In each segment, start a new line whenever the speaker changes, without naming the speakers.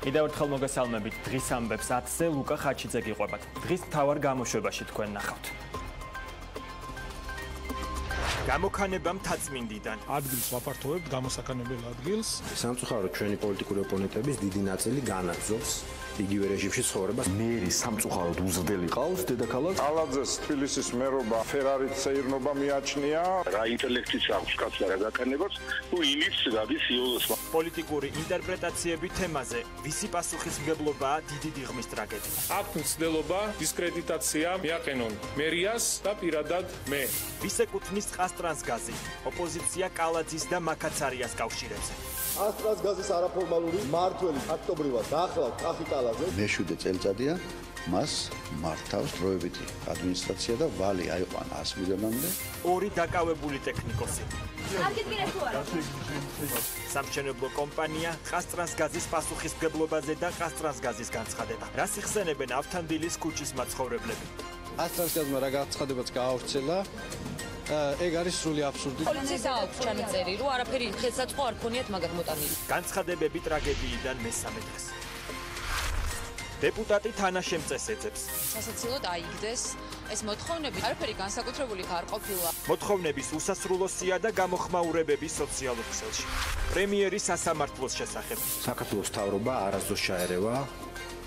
კიდევ ერთხელ მოგესალმებით დღის ამბებს 10-ზე ლუკა ხაჩიძე გიყვებათ. დღის მთავარ გამოშვებაში თქვენ ნახავთ. გამოქანება მთაწმინდიდან.
ადგილს ვაფართოვებთ გამოსაქანებელ ადგილს.
სამწუხაროდ ჩვენი პოლიტიკური ოპონენტების დიდი ნაწილი განაგზობს იგივე რეჟიმში ცხოვრებას.
მერი სამწუხაროდ უზრდელი ყავს დედაქალაქს.
ალაძეს თბილისის მერობა ფერარით სეირნობა მიაჩნია.
რა ინტელექტიც აქვს კაცს რა გაკანებას, თუ იმის გადის იოლოს.
პოლიტიკური ინტერპრეტაციები თემაზე, ვისი პასუხისმგებლობაა დიდი დიღმის ტრაგედია.
აქვთ მცდელობა დისკრედიტაცია მიაყენონ მერიას და პირადად მე.
ვის ეკუთვნის ყაზტრანსგაზი, ოპოზიცია კალაძის და მაკაცარიას კავშირებზე.
ყაზტრანსგაზის არაფორმალური მმართველი ფაქტობრივად დაახლოებით კახი კალაძე.
მეშვიდე წელიწადია მას მართავს დროებითი ადმინისტრაცია და ვალი აიყვანა 100 მილიონამდე.
ორი დაკავებული ტექნიკოსი. სამშენებლო კომპანია ყაზტრანსგაზის პასუხისმგებლობაზე და ყაზტრანსგაზის განცხადება. რას იხსენებენ ავთანდილის ქუჩის მაცხოვრებლები?
ყაზტრანსგაზმა რა განცხადებაც გაავრცელა. ეგ არის სრული აბსურდი.
პოლიციის აქვს ჩანაწერი, რომ არაფერი ხელსაწყო არ ქონიათ მაგათ მოტანილი.
განცხადებები ტრაგედიიდან მესამე დღეს. დეპუტატი თანაშემწეს ეძებს.
სასაცილოდ აიგდეს ეს მოთხოვნები არაფერი განსაკუთრებული არ ყოფილა.
მოთხოვნების უსასრულოსია და გამოხმაურებები სოციალურ ქსელში. პრემიერის სასამართლოს შესახებ.
საქართველოს მთავრობა არასდროს ჩაერევა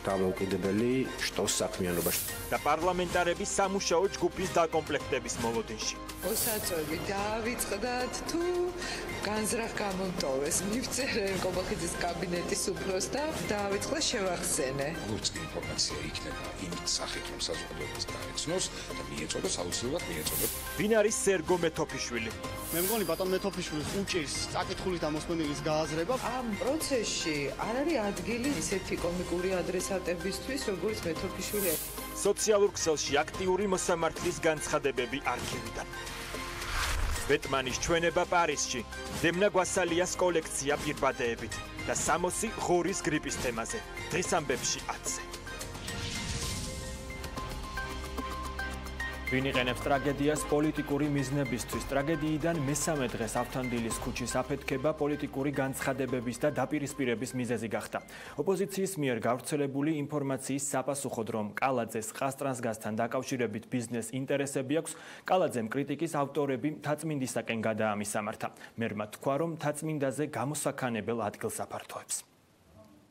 დამოუკიდებელი შტოს საქმიანობაში
და პარლამენტარების სამუშაო ჯგუფის დაკომპლექტების მოლოდინში.
ოსაწვევი დაავიწყდათ თუ განზრახ გამომტოვეს. მივწერენ კობახიძის კაბინეტის უფროს და დაავიწყდა შევახსენე.
როგორც ინფორმაცია იქნება იმით სახით რომ საზოგადოებას გაეცნოს და მიეწოდოს აუცილებლად მიეწოდოს.
ვინ არის სერგო მეთოფიშვილი?
მე მგონი ბატონ მეთოფიშვილის უჭირს წაკითხულით ამოსმენელის გააზრება.
ამ პროცესში არ არის ადგილი ისეთი კომიკური ადრესატებისთვის, როგორც მეთოფიშვილი.
სოციალურ ქსელში აქტიური მოსამართლის განცხადებები არქივიდან. ბეტმანის ჩვენება პარიზში, დემნა გვასალიას კოლექცია პირბადეებით და სამოსი ღორის გრიპის თემაზე. დღის ამბებში 10-ზე. ვინ იყენებს ტრაგედიას პოლიტიკური მიზნებისთვის? ტრაგედიიდან მესამე დღეს ავთანდილის ქუჩის აფეთქება პოლიტიკური განცხადებების და დაპირისპირების მიზეზი გახდა. ოპოზიციის მიერ გავრცელებული ინფორმაციის საპასუხოდ, რომ კალაძეს ყაზტრანსგაზთან დაკავშირებით ბიზნეს ინტერესები აქვს, კალაძემ კრიტიკის ავტორები მთაწმინდისაკენ გადაამისამართა. მერმა თქვა, რომ მთაწმინდაზე გამოსაქანებელ ადგილს აფართოებს.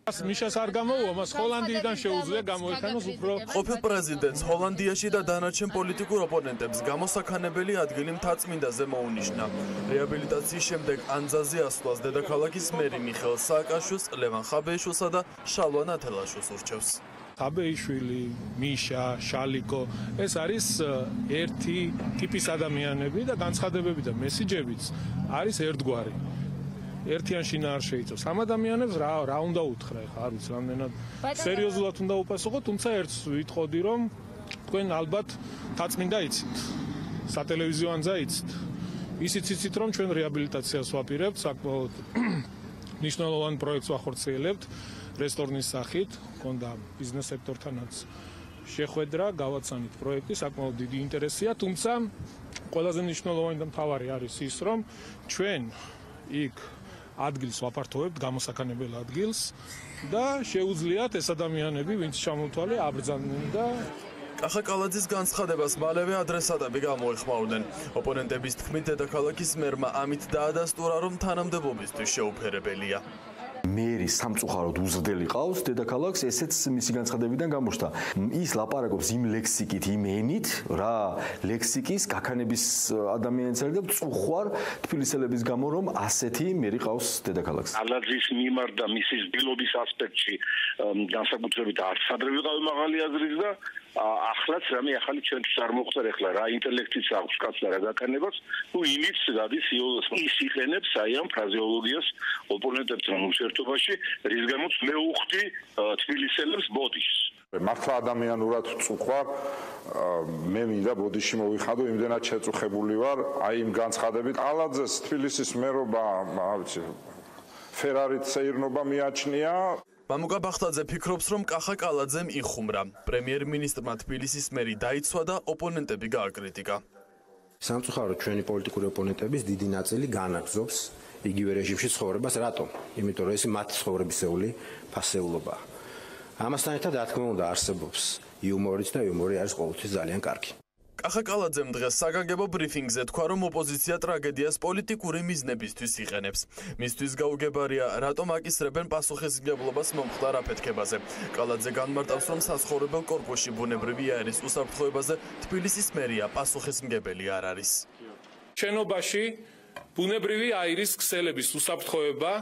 მიშას არ გამოუვა, მას ჰოლანდიიდან შეუძლია გამოეხანოს უფრო.
ყოფილ პრეზიდენტს ჰოლანდიაში და დანარჩენ პოლიტიკურ ოპონენტებს გამოსაქანებელი ადგილი მთაწმინდაზე მოუნიშნა. რეაბილიტაციის შემდეგ ანძაზე ასვლას დედაქალაქის მერი მიხეილ სააკაშვილს, ლევან ხაბეიშვილსა და შალვა ათელაშვილს ურჩევს.
ხაბეიშვილი, მიშა, შალიკო, ეს არის ერთი ტიპის ადამიანები და განცხადებები და მესიჯებიც არის ერთგვარი. ერთიანში არ შეიცავს. ამ ადამიანებს რა უნდა უთხრა ხა, არ ვიცი, რამდენად სერიოზულად უნდა უპასუხო, თუმცა ერთს ვიტყოდი, რომ თქვენ ალბათ მთაწმინდა იცით. სატელევიზიო ანძა იცით. ისიც იცით, რომ ჩვენ რეაბილიტაციას ვაპირებთ, საკმაოდ მნიშვნელოვან პროექტს ვახორციელებთ რესტორნის სახით, მქონდა ბიზნეს სექტორთანაც შეხვედრა, გავაცანით პროექტი, საკმაოდ დიდი ინტერესია, თუმცა ყველაზე მნიშვნელოვანი და მთავარი არის ის, რომ ჩვენ იქ ადგილს ვაფართოვებთ გამოსაქანებელ ადგილს და შეუძლიათ ეს ადამიანები, ვინც ჩამოთვალე, აბრძანენ და
კახა კალაძის განცხადებას მალევე ადრესატები გამოეხმაურდნენ. ოპონენტების თქმით, დედაქალაქის მერმა ამით დაადასტურა, რომ თანამდებობისთვის შეუფერებელია.
მერი სამწუხაროდ უზრდელი ყავს დედაქალაქს, ესეც მისი განცხადებიდან გამოჩნდა. ის ლაპარაკობს იმ ლექსიკით, იმ ენით, რა ლექსიკის გაქანების ადამიანებს არის და წუხვარ თბილისელების გამო, რომ ასეთი მერი ყავს დედაქალაქს.
კალაძის მიმართ და მისი ძილობის ასპექტში განსაკუთრებით არც ადრე ვიყავი მაღალი აზრის და ახლაც რამე ახალი ჩვენთვის არ მოხდა ახლა რა ინტელექტიც აქვს კაცს და რა გაკანებას, თუ იმით გადის იოლოს. ის იყენებს აი ამ ფრაზეოლოგიას ოპონენტებთან ურთიერთობაში, რის გამოც მე უხდი თბილისელებს ბოდიშს.
მართლა ადამიანურად წუხვარ, მე მინდა ბოდიში მოვიხადო, იმდენად შეწუხებული ვარ აი იმ განცხადებით. ალაძეს თბილისის მერობა, არ ვიცი, ფერარით სეირნობა მიაჩნია.
მამუკა ბახტაძე ფიქრობს, რომ კახა კალაძემ იხუმრა. პრემიერ-მინისტრმა თბილისის მერი დაიცვა და ოპონენტები გააკრიტიკა.
სამწუხაროდ ჩვენი პოლიტიკური ოპონენტების დიდი ნაწილი განაგზობს იგივე რეჟიმში ცხოვრებას, რატომ? იმიტომ რომ ეს მათი ცხოვრებისეული ფასეულობაა. ამასთან ერთად რა თქმა უნდა არსებობს იუმორიც და იუმორი არის ყოველთვის ძალიან კარგი.
კახაკალაძემ დღეს საგანგებო ბრიფინგზე თქვა, რომ ოპოზიცია ტრაგედიას პოლიტიკური მიზნებისთვის იყენებს. მისთვის გაუგებარია, რატომ აკისრებენ პასუხისმგებლობას მომხდარ აფეთქებაზე. კალაძე განმარტავს, რომ საცხოვრებელ კორპუსში ბუნებრივი აირის უსაფრთხოებაზე თბილისის მერია პასუხისმგებელი არ არის.
შენობაში ბუნებრივი აირის ქსელების უსაფრთხოება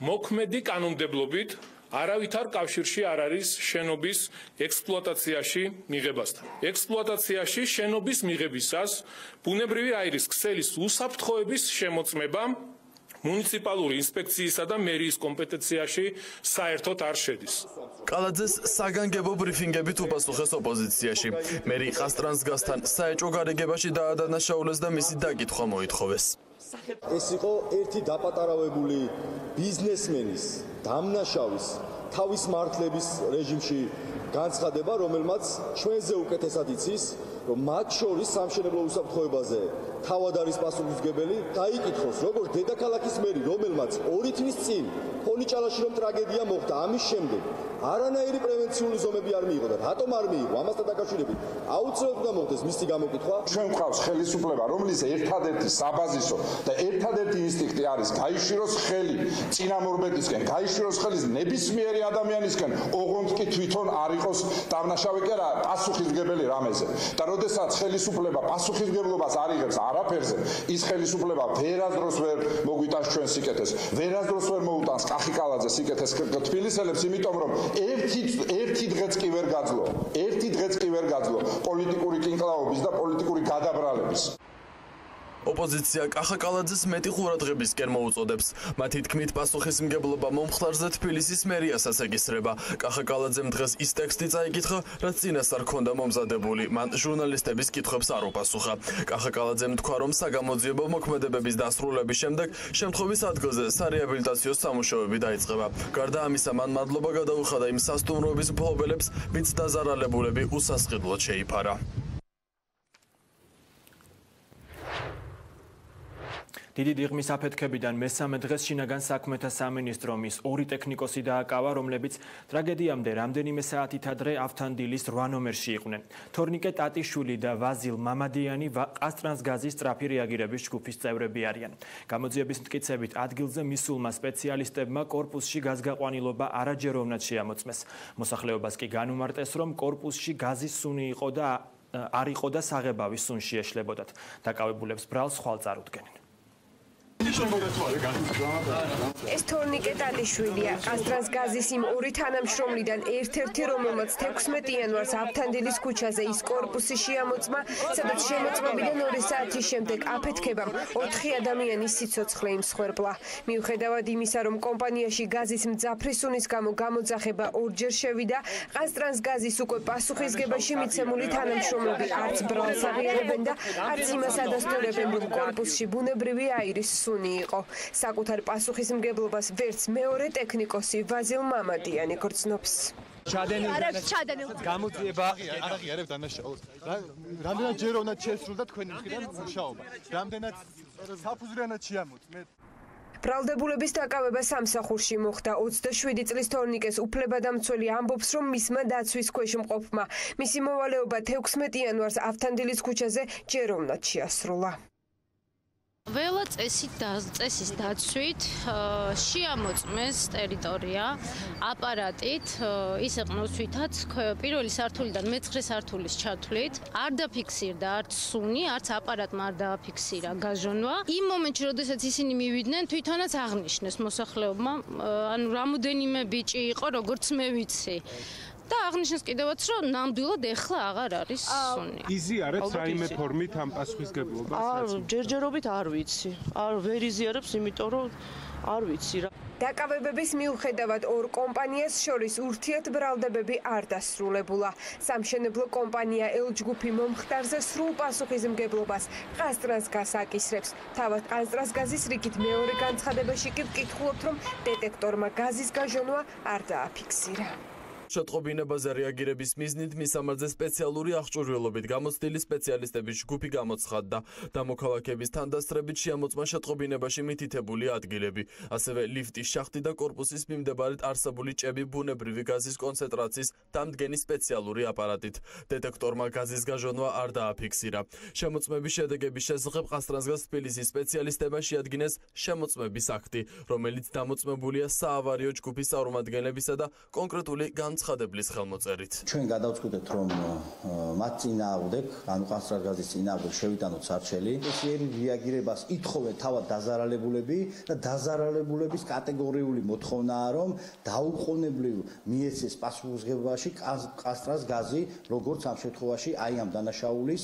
მოქმედი კანონმდებლობით არავითარ კავშირში არ არის შენობის ექსპლუატაციაში მიღებასთან. ექსპლუატაციაში შენობის მიღებისას ბუნებრივი აირის ქსელის უსაფრთხოების შემოწმება მუნიციპალური ინსპექციისა და მერიის კომპეტენციაში საერთოდ არ შედის.
კალაძეს საგანგებო ბრიფინგებით უპასუხეს ოპოზიციაში. მერი ყასტრანსგასთან საეჭვო გარიგებაში დაადანაშაულეს და მისი დაკითხვა მოითხოვეს.
ეს იყო ერთი დაპატარავებული ბიზნესმენის დამნაშავის თავის მართლების რეჟიმში განცხადება, რომელმაც ჩვენზე უკეთესად იცის, რომ მათ შორის სამშენებლო უსაფრთხოებაზე თავად არის პასუხისმგებელი, დაიკითხოს, როგორც დედაქალაქის მერი, რომელმაც 2 თვის წინ ფონიჭალაში რომ ტრაგედია მოხდა, ამის შემდეგ არანაირი პრევენციული ზომები არ მიიღო და რატომ არ მიიღო? ამასთან დაკავშირებით აუცილებლად უნდა მოხდეს მისი გამოკითხვა.
ჩვენ გვყავს ხელისუფლება, რომლის ერთადერთი საბაზისო და ერთადერთი ინსტინქტი არის გაიშვიროს ხელი წინამორბედისკენ, გაიშვიროს ხელი ნებისმიერი ადამიანისკენ, ოღონდ კი თვითონ არ იყოს დამნაშავე კი არა პასუხისმგებელი რამეზე. და როდესაც ხელისუფლება პასუხისმგებლობას არ იღებს არაფერზე, ის ხელისუფლება ვერასდროს ვერ მოგვიტანს ჩვენ სიკეთეს, ვერასდროს ვერ მოუტანს კახიკალაძეს სიკეთეს თბილისელებს, იმიტომ რომ ერთი დღეც კი ვერ გაძლო პოლიტიკური კინკლაობის და პოლიტიკური გადაბრალების.
ოპოზიცია კახაკალაძეს მეტი ყურადღებისკენ მოუწოდებს. მათი თქმით, პასუხისმგებლობა მომხდარზე თბილისის მერიასაც ეკისრება. კახაკალაძემ დღეს ის ტექსტი წაიკითხა, რაც წინასწარ ჰქონდა მომზადებული. მან ჟურნალისტების კითხვებს არ უპასუხა. კახაკალაძემ თქვა, რომ საგამოძიებო მოქმედებების დასრულების შემდეგ შემთხვევის ადგილზე სარეაბილიტაციო სამუშაოები დაიწყება. გარდა ამისა, მან მადლობა გადაუხადა იმ სასტუმროების მფლობელებს, ვინც დაზარალებულები უსასყიდლოდ შეიფარა.
დიდი დიღმის აფეთქებიდან მესამე დღეს შინაგან საქმეთა სამინისტრო მის 2 ტექნიკოსი დააკავა, რომლებიც ტრაგედიამდე რამდენიმე საათით ადრე ავთანდილის 8 ნომერში იყვნენ. თორნიკე ტატიშვილი და ვაზილ მამადიანი ყასტრანსგაზის სწრაფი რეაგირების ჯგუფის წევრები არიან. გამოძიების მტკიცებით ადგილზე მისულმა სპეციალისტებმა კორპუსში გაზგაყვანილობა არაჯეროვნად შეამოწმეს. მოსახლეობას კი განუმარტეს, რომ კორპუსში გაზის სუნი იყო და არ იყო და საღებავის სუნში ეშლებოდათ. დაკავებულებს ბრალს ხვალ წარუდგენენ.
ეს თორნიკე ტატიშვილია, ყასტრანსგაზის იმ 2 თანამშრომლიდან ერთ-ერთი, რომელმაც 16 იანვარს ავთანდილის ქუჩაზე ის კორპუსი შეამოწმა, სადაც შემოწმებიდან 2 საათის შემდეგ აფეთქებამ 4 ადამიანის სიცოცხლე იმსხვერპლა. მიუხედავად იმისა, რომ კომპანიაში გაზის მძაფრი სუნის გამო გამოძახება 2-ჯერ შევიდა, ყასტრანსგაზის უკვე პასუხისგებაში მიცემული თანამშრომლები არც ბრალს აღიარებენ და არც იმას ადასტურებენ, რომ კორპუსში ბუნებრივი აირის სუნი იყო. საკუთარ პასუხისმგებლობას ვერც მეორე ტექნიკოსი ვაზილ მამადიანი გრძნობს.
გამოძიება არ აღიარებ დანაშაულს. რამდენად ჯეროვნად შესრულდა თქვენი მხრიდან მუშაობა? რამდენად საფუძვლიანად შეამოწმეთ?
ბრალდებულების დაკავება სამსახურში მოხდა. 27 წლის თორნიკეს უფლებადამცველი ამბობს, რომ მისმა დაცვის ქვეშ მყოფმა მისი მოვალეობა 16 იანვარს ავთანდილის ქუჩაზე ჯეროვნად შეასრულა.
ველა წესის დაცვით შეამოწმეს ტერიტორია აპარატით, ის ეყნოს თვითაც პირველი სართულიდან მე-9 სართულის ჩათვლით. არ დაფიქსირდა არც სუნი, არც აპარატმა არ დააფიქსირა გაზონვა. იმ მომენტში, როდესაც ისინი მივიდნენ, თვითონაც აღნიშნეს მოსახლეობმა, ანუ რამოდენიმე ბიჭი იყო, როგორც მე ვიცი. და აღნიშნეს კიდევაც, რომ ნამდვილად ეხლა აღარ არის სუნი.
იზიარებს რაიმე ფორმით ამ პასუხისგებლობას?
ჯერჯერობით არ ვიცი. ვერ იზიარებს, იმიტომ რომ არ ვიცი რა.
დაკავებების მიუხედავად 2 კომპანიას შორის ურთიერთბრალდებები არ დასრულებულა. სამშენებლო კომპანია ელ-ჯგუფი მომხდარზე სრულ პასუხისმგებლობას ყასტრანსგაზს აკისრებს. თავად ყასტრანსგაზის რიგით მეორე განცხადებაში კი ვკითხულობთ, რომ დეტექტორმა გაზის გაჟონვა არ დააფიქსირა.
შეტყობინებაზე რეაგირების მიზნით მისამართზე სპეციალური აღჭურვილობით გამოცდილი სპეციალისტების ჯგუფი გამოცხადდა. დამოქალაქების თანდასწრებით შეამოწმა შეტყობინებაში მითითებული ადგილები, ასევე ლიფტის შახტი და კორპუსის მიმდებარედ არსებული ჭები ბუნებრივი გაზის კონცენტრაციის დამდგენი სპეციალური აპარატით. დეტექტორმა გაზის გაჟონვა არ დააფიქსირა. შემოწმების შედეგების შესახებ ყაზტრანსგაზ თბილისის სპეციალისტებმა შეადგინეს შემოწმების აქტი, რომელიც დამოწმებულია საავარიო ჯგუფის წარმომადგენლებისა და კონკრეტული განცხადებლის ხელმოწერით.
ჩვენ გადავწყვიტეთ, რომ მათ წინააღმდეგ, ანუ ყაზტრანსგაზის წინააღმდეგ შევიტანოთ სარჩელი. ესიერი რეაგირებას ითხოვენ თავად დაზარალებულები და დაზარალებულების კატეგორიული მოთხოვნაა, რომ დაუყოვნებლივ მიეცეს პასუხისმგებლობაში ყაზტრანსგაზი, როგორც ამ შემთხვევაში აი ამ დანაშაულის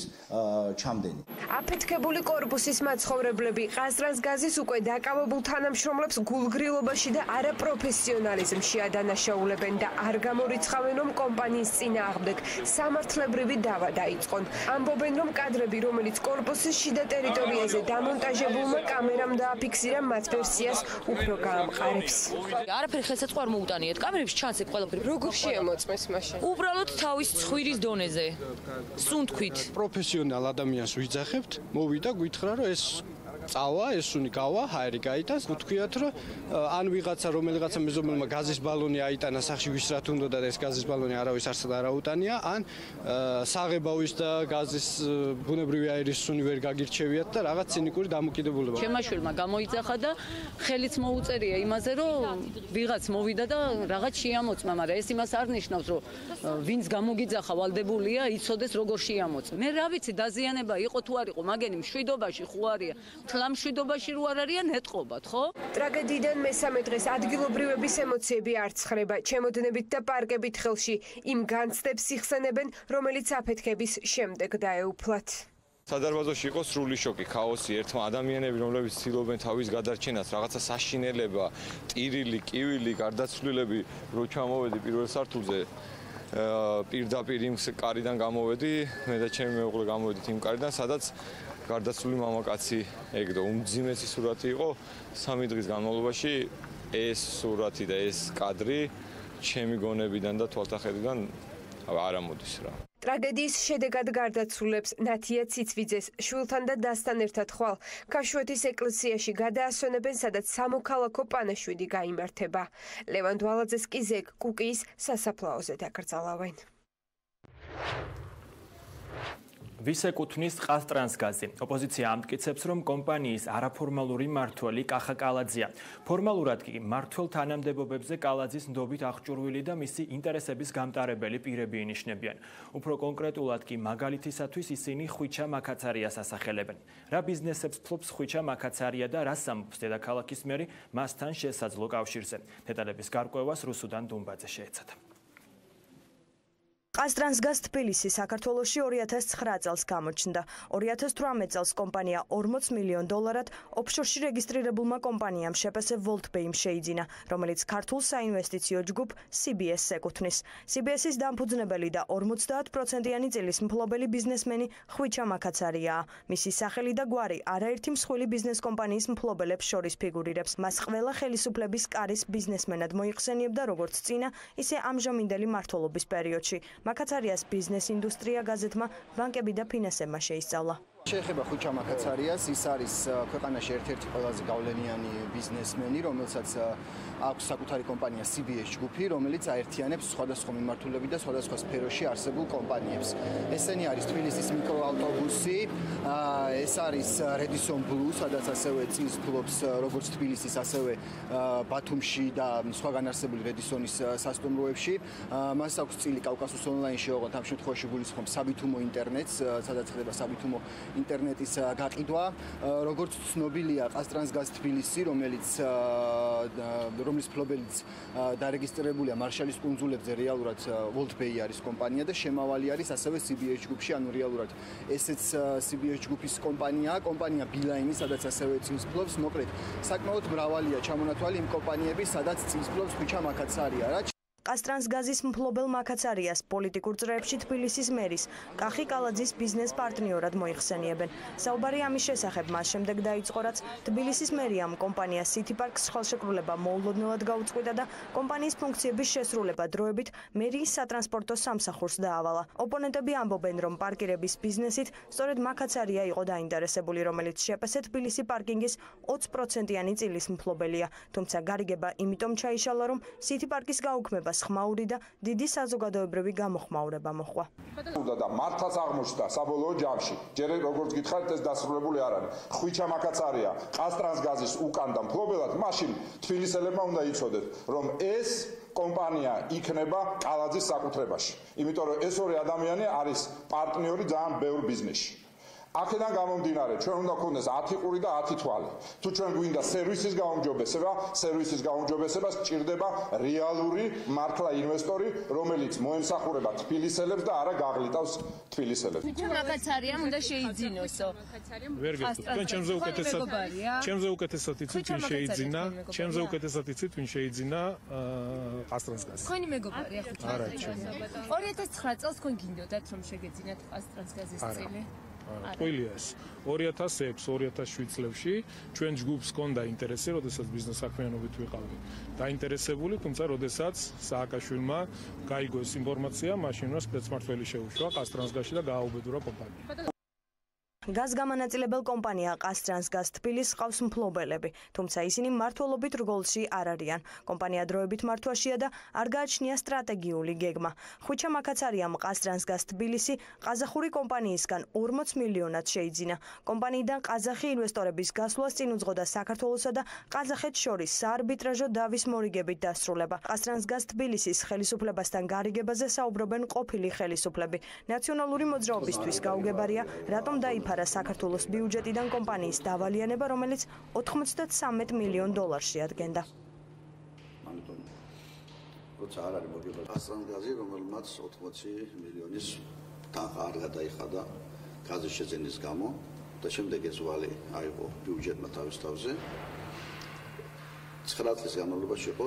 ჩამდენი.
აფეთქებული კორპუსის მაცხოვრებლები ყაზტრანსგაზის უკვე დაკავებულ თანამშრომლებს გულგრილობაში და არაპროფესიონალიზმში ადანაშაულებენ და არ გამორიცხავენ, რომ კომპანიის წინააღმდეგ სამართლებრივი დავა დაიწყონ. ამბობენ, რომ კადრები, რომელიც კორპუსის შიდა ტერიტორიაზე დამონტაჟებულმა კამერამ დააფიქსირა, მათ ვერსიას უფრო გაამყარებს.
არაფერი ხელსაწყო არ მოუტანიეთ. კამერებში ჩანს ეგ ყველაფერი.
როგორ შეამოწმეს მაშინ?
უბრალოდ თავის ცხვირის დონეზე. სუნთქვით.
პროფესიონალ ადამიანს ვიძახებთ, მოვიდა გითხრა, რომ ეს წავა, ეს უნი გავა, ჰაერი გაიტანს, ვთქვიათ, რომ ან ვიღაცა რომელიღაცა მეზობელმა გაზის ბალონი აიტანა სახში ვის რა თუნდა და ეს გაზის ბალონი არავის არსად არ აუტანია, ან საღებავის და გაზის ბუნებრივი აირის სუნი ვერ გაგირჩევიათ და რაღაც ცინიკური დამოკიდებულება.
ჩემმა შვილმა გამოიძახა და ხელიც მოუწერია იმაზე, რომ ვიღაც მოვიდა და რაღაც შეამოწმა, მაგრამ ეს იმას არ ნიშნავს, რომ ვინც გამოგიძახა ვალდებულია, იცოდეს როგორ შეამოწმა. მე რა ვიცი, დაზიანება იყო თუ არ იყო, მაგენი მშვიდობაში ხო არია. თლამშვიდობაში რო არ არიან ეტყობათ, ხო?
ტრაგედიიდან მესამე დღეს ადგილობრივების ემოციები არ ცხრება. ჩემოდნებით და პარკებით ხელში იმ განცდებს იხსენებენ, რომელიც აფეთქების შემდეგ დაეუფლათ.
სადარბაზოში იყო სრული შოკი, ქაოსი, ერთმა ადამიანები, რომლებიც ცდილობენ თავის გადარჩენას, რაღაცა საშინელება, ტირილი, კივილი, გარდაცვლილები, რო ჩამოვედი პირველ სართულზე, პირდაპირ იმ კარიდან გამოვედი, მე და ჩემი მეუღლე გამოვედით იმ კარიდან, სადაც გარდაცვლილი მამაკაცი ეგდო. უმძიმესი სურათი იყო 3 დღის განმავლობაში ეს სურათი და ეს კადრი ჩემი გონებიდან და თვალთახედიდან არ ამოდის რა.
ტრაგედიის შედეგად გარდაცვლილებს ნათია ციცვიძეს შვილთან და დასთან ერთად ხვალ ქაშვეთის ეკლესიაში გადაასვენებენ, სადაც სამოქალაქო პანაშვიდი გაიმართება. ლევან დვალაძეს კი ზეგ კუკიის სასაფლაოზე დაკრძალავენ.
ვის ეკუთვნის ყაზტრანსგაზი? ოპოზიცია ამტკიცებს, რომ კომპანიის არაფორმალური მმართველი კახა კალაძეა. ფორმალურად კი მმართველ თანამდებობებზე კალაძის ნდობით აღჭურვილი და მისი ინტერესების გამტარებელი პირები ინიშნებიან. უფრო კონკრეტულად კი მაგალითისათვის ისინი ხვიჩა მაკაცარიას ასახელებენ. რა ბიზნესებს ფლობს ხვიჩა მაკაცარია და რას ამბობს დედაქალაქის მერი მასთან შესაძლო კავშირზე? დეტალების გარკვევას რუსუდან დუმბაძე შეეცადა.
ყაზტრანსგაზ თბილისი საქართველოში 2009 წელს გამოჩნდა. 2018 წელს კომპანია $40 მილიონ ოფშორში რეგისტრირებულმა კომპანიამ შეპესე ვოლტბეიმ შეიძინა, რომელიც ქართულ საინვესტიციო ჯგუფ CBS-ს ეკუთვნის. CBS-ის დამფუძნებელი და 50%-იანი წილის მფლობელი ბიზნესმენი ხვიჩა მაკაცარიაა. მისი სახელი და გვარი არაერთი მსხვილი ბიზნეს კომპანიის მფლობელებს შორის ფიგურირებს. მას ყველა ხელისუფლების კარის ბიზნესმენად მოიხსენიებდა როგორც წინა, ისე ამჟამინდელი მმართველობის პერიოდში. მაკაცარიას ბიზნეს ინდუსტრია გაზეთმა ბანკები და ფინანსებმა შეისწავლა.
შეეხება ხვიჩა მაკაცარიას, ის არის ქვეყანაში ერთ-ერთი ყველაზე გავლენიანი ბიზნესმენი, რომელსაც აქვს საკუთარი კომპანია CBS ჯგუფი, რომელიც აერთიანებს სხვადასხვა მიმართულებით და სხვადასხვა სფეროში არსებულ კომპანიებს. ესენი არის თბილისის მიკროავტობუსი, ეს არის Redison Blue, სადაც ასევე წილს ფლობს როგორც თბილისის, ასევე ბათუმში და სხვაგან არსებული Redisonis სასტუმროებში. მას აქვს წილი კავკასიის ონლაინში, ოღონდ ამ შემთხვევაში გულისხმობს საბითუმო ინტერნეტს, სადაც ხდება საბითუმო ინტერნეტის გაყიდვა. როგორც ცნობილია, ყაზტრანსგაზ თბილისი, რომლის ფლობელიც დარეგისტრირებულია მარშალის კუნძულებზე, რეალურად ვოლტბეი არის კომპანია და შემავალი არის ასევე CBS ჯგუფში, ანუ რეალურად ესეც CBS ჯგუფის კომპანია Beeline, სადაც ასევე წილს ფლობს. მოკლედ, საკმაოდ მრავალია ჩამონათვალი იმ კომპანიების, სადაც წილს ფლობს ხვიჩა მაკაცარია.
ყაზტრანსგაზის მფლობელ მაქაცარიას პოლიტიკურ წრეებში თბილისის მერის კახი კალაძის ბიზნეს პარტნიორად მოიხსენიებენ. საუბარი ამის შესახებ მას შემდეგ დაიწყო, რაც თბილისის მერიამ კომპანია City Parks ხელშეკრულება მოულოდნელად გაუწყვიტა და კომპანიის ფუნქციების შესრულება დროებით მერიის სატრანსპორტო სამსახურს დაავალა. ოპონენტები ამბობენ, რომ პარკირების ბიზნესით სწორედ მაქაცარია იყო დაინტერესებული, რომელიც შეპასე თბილისი პარკინგის 20%-იანი წილის მფლობელია. თუმცა გარიგება იმიტომ ჩაიშალა, რომ City Parks-ის გაუქმებას ხმაური და დიდი საზოგადოებრივი გამოხმაურება მოჰყვა.
და მართლაც აღმოჩნდა საბოლოო ჯამში, ჯერ როგორც გითხარით, ეს დასრულებული არ არის. ხვიჩა მაკაცარია ყაზტრანსგაზის უკან და მფლობელად, მაშინ თბილისელებმა უნდა იცოდეთ, რომ ეს კომპანია იქნება კალაძის საკუთრებაში. იმიტომ რომ ეს ორი ადამიანი არის პარტნიორი ძალიან ბევრ ბიზნესში. აქედან გამომდინარე, ჩვენ უნდა გქონდეს 10 ყური და 10 თვალი. თუ ჩვენ გვინდა სერვისის გაუმჯობესება სჭირდება რეალური მართლა ინვესტორი, რომელიც მოემსახურება თბილისელებს და არა გაღლიტავს თბილისელებს.
მაკაცარიამ უნდა შეიძინოსო.
ვერ გეტყვით, თქვენ ჩემზე უკეთესად იცით ვინ შეიძინა, ყაზტრანსგაზს.
თქვენი მეგობარია ხუთი.
არა, ჩემი.
2009 წელს თქვენ გინდოდათ რომ შეგეძინათ ყაზტრანსგაზის წილი?
ყველიას 2006-2007 წლებში ჩვენ ჯგუფს ჰქონდა ინტერესი, როდესაც ბიზნეს საქმიანობით ვიყავი დაინტერესებული, თუმცა როდესაც სააკაშვილმა გაიგო ეს ინფორმაცია, მაშინ მას სპეცმართველი შეუშვა ყაზტრანსგაზში და გააუბედურა კომპანია.
გაზგამანაწილებელ კომპანია ყაზტრანსგაზ თბილისს ყავს მფლობელები, თუმცა ისინი მმართველობით რგოლში არ არიან. კომპანია დროებით მართვაშია და არ გააჩნია სტრატეგიული გეგმა. ხვიჩა მაკაცარიამ ყაზტრანსგაზ თბილისი ყაზახური კომპანიისგან 40 მილიონად შეიძინა. კომპანიიდან ყაზახი ინვესტორების გასვლას წინ უძღოდა საქართველოსა და ყაზახეთს შორის საარბიტრაჟო დავის მორიგებით დასრულება. ყაზტრანსგაზ თბილისის ხელისუფლებასთან გარიგებაზე საუბრობენ ყოფილი ხელისუფლები. ნაციონალური მოძრაობისთვის გაუგებარია, რატომ დაიფარა საქართველოს ბიუჯეტიდან კომპანიის დავალიანება, რომელიც 93 მილიონ დოლარში ადგენდა.
როცა არ არის მოგება ყაზტრანსგაზი, რომელმაც 80 მილიონის თანხა არ გადაიხადა გაზის შეძენის გამო და შემდეგ ეს ვალი აიღო ბიუჯეტმა თავის თავზე. 9 წლის განმავლობაში იყო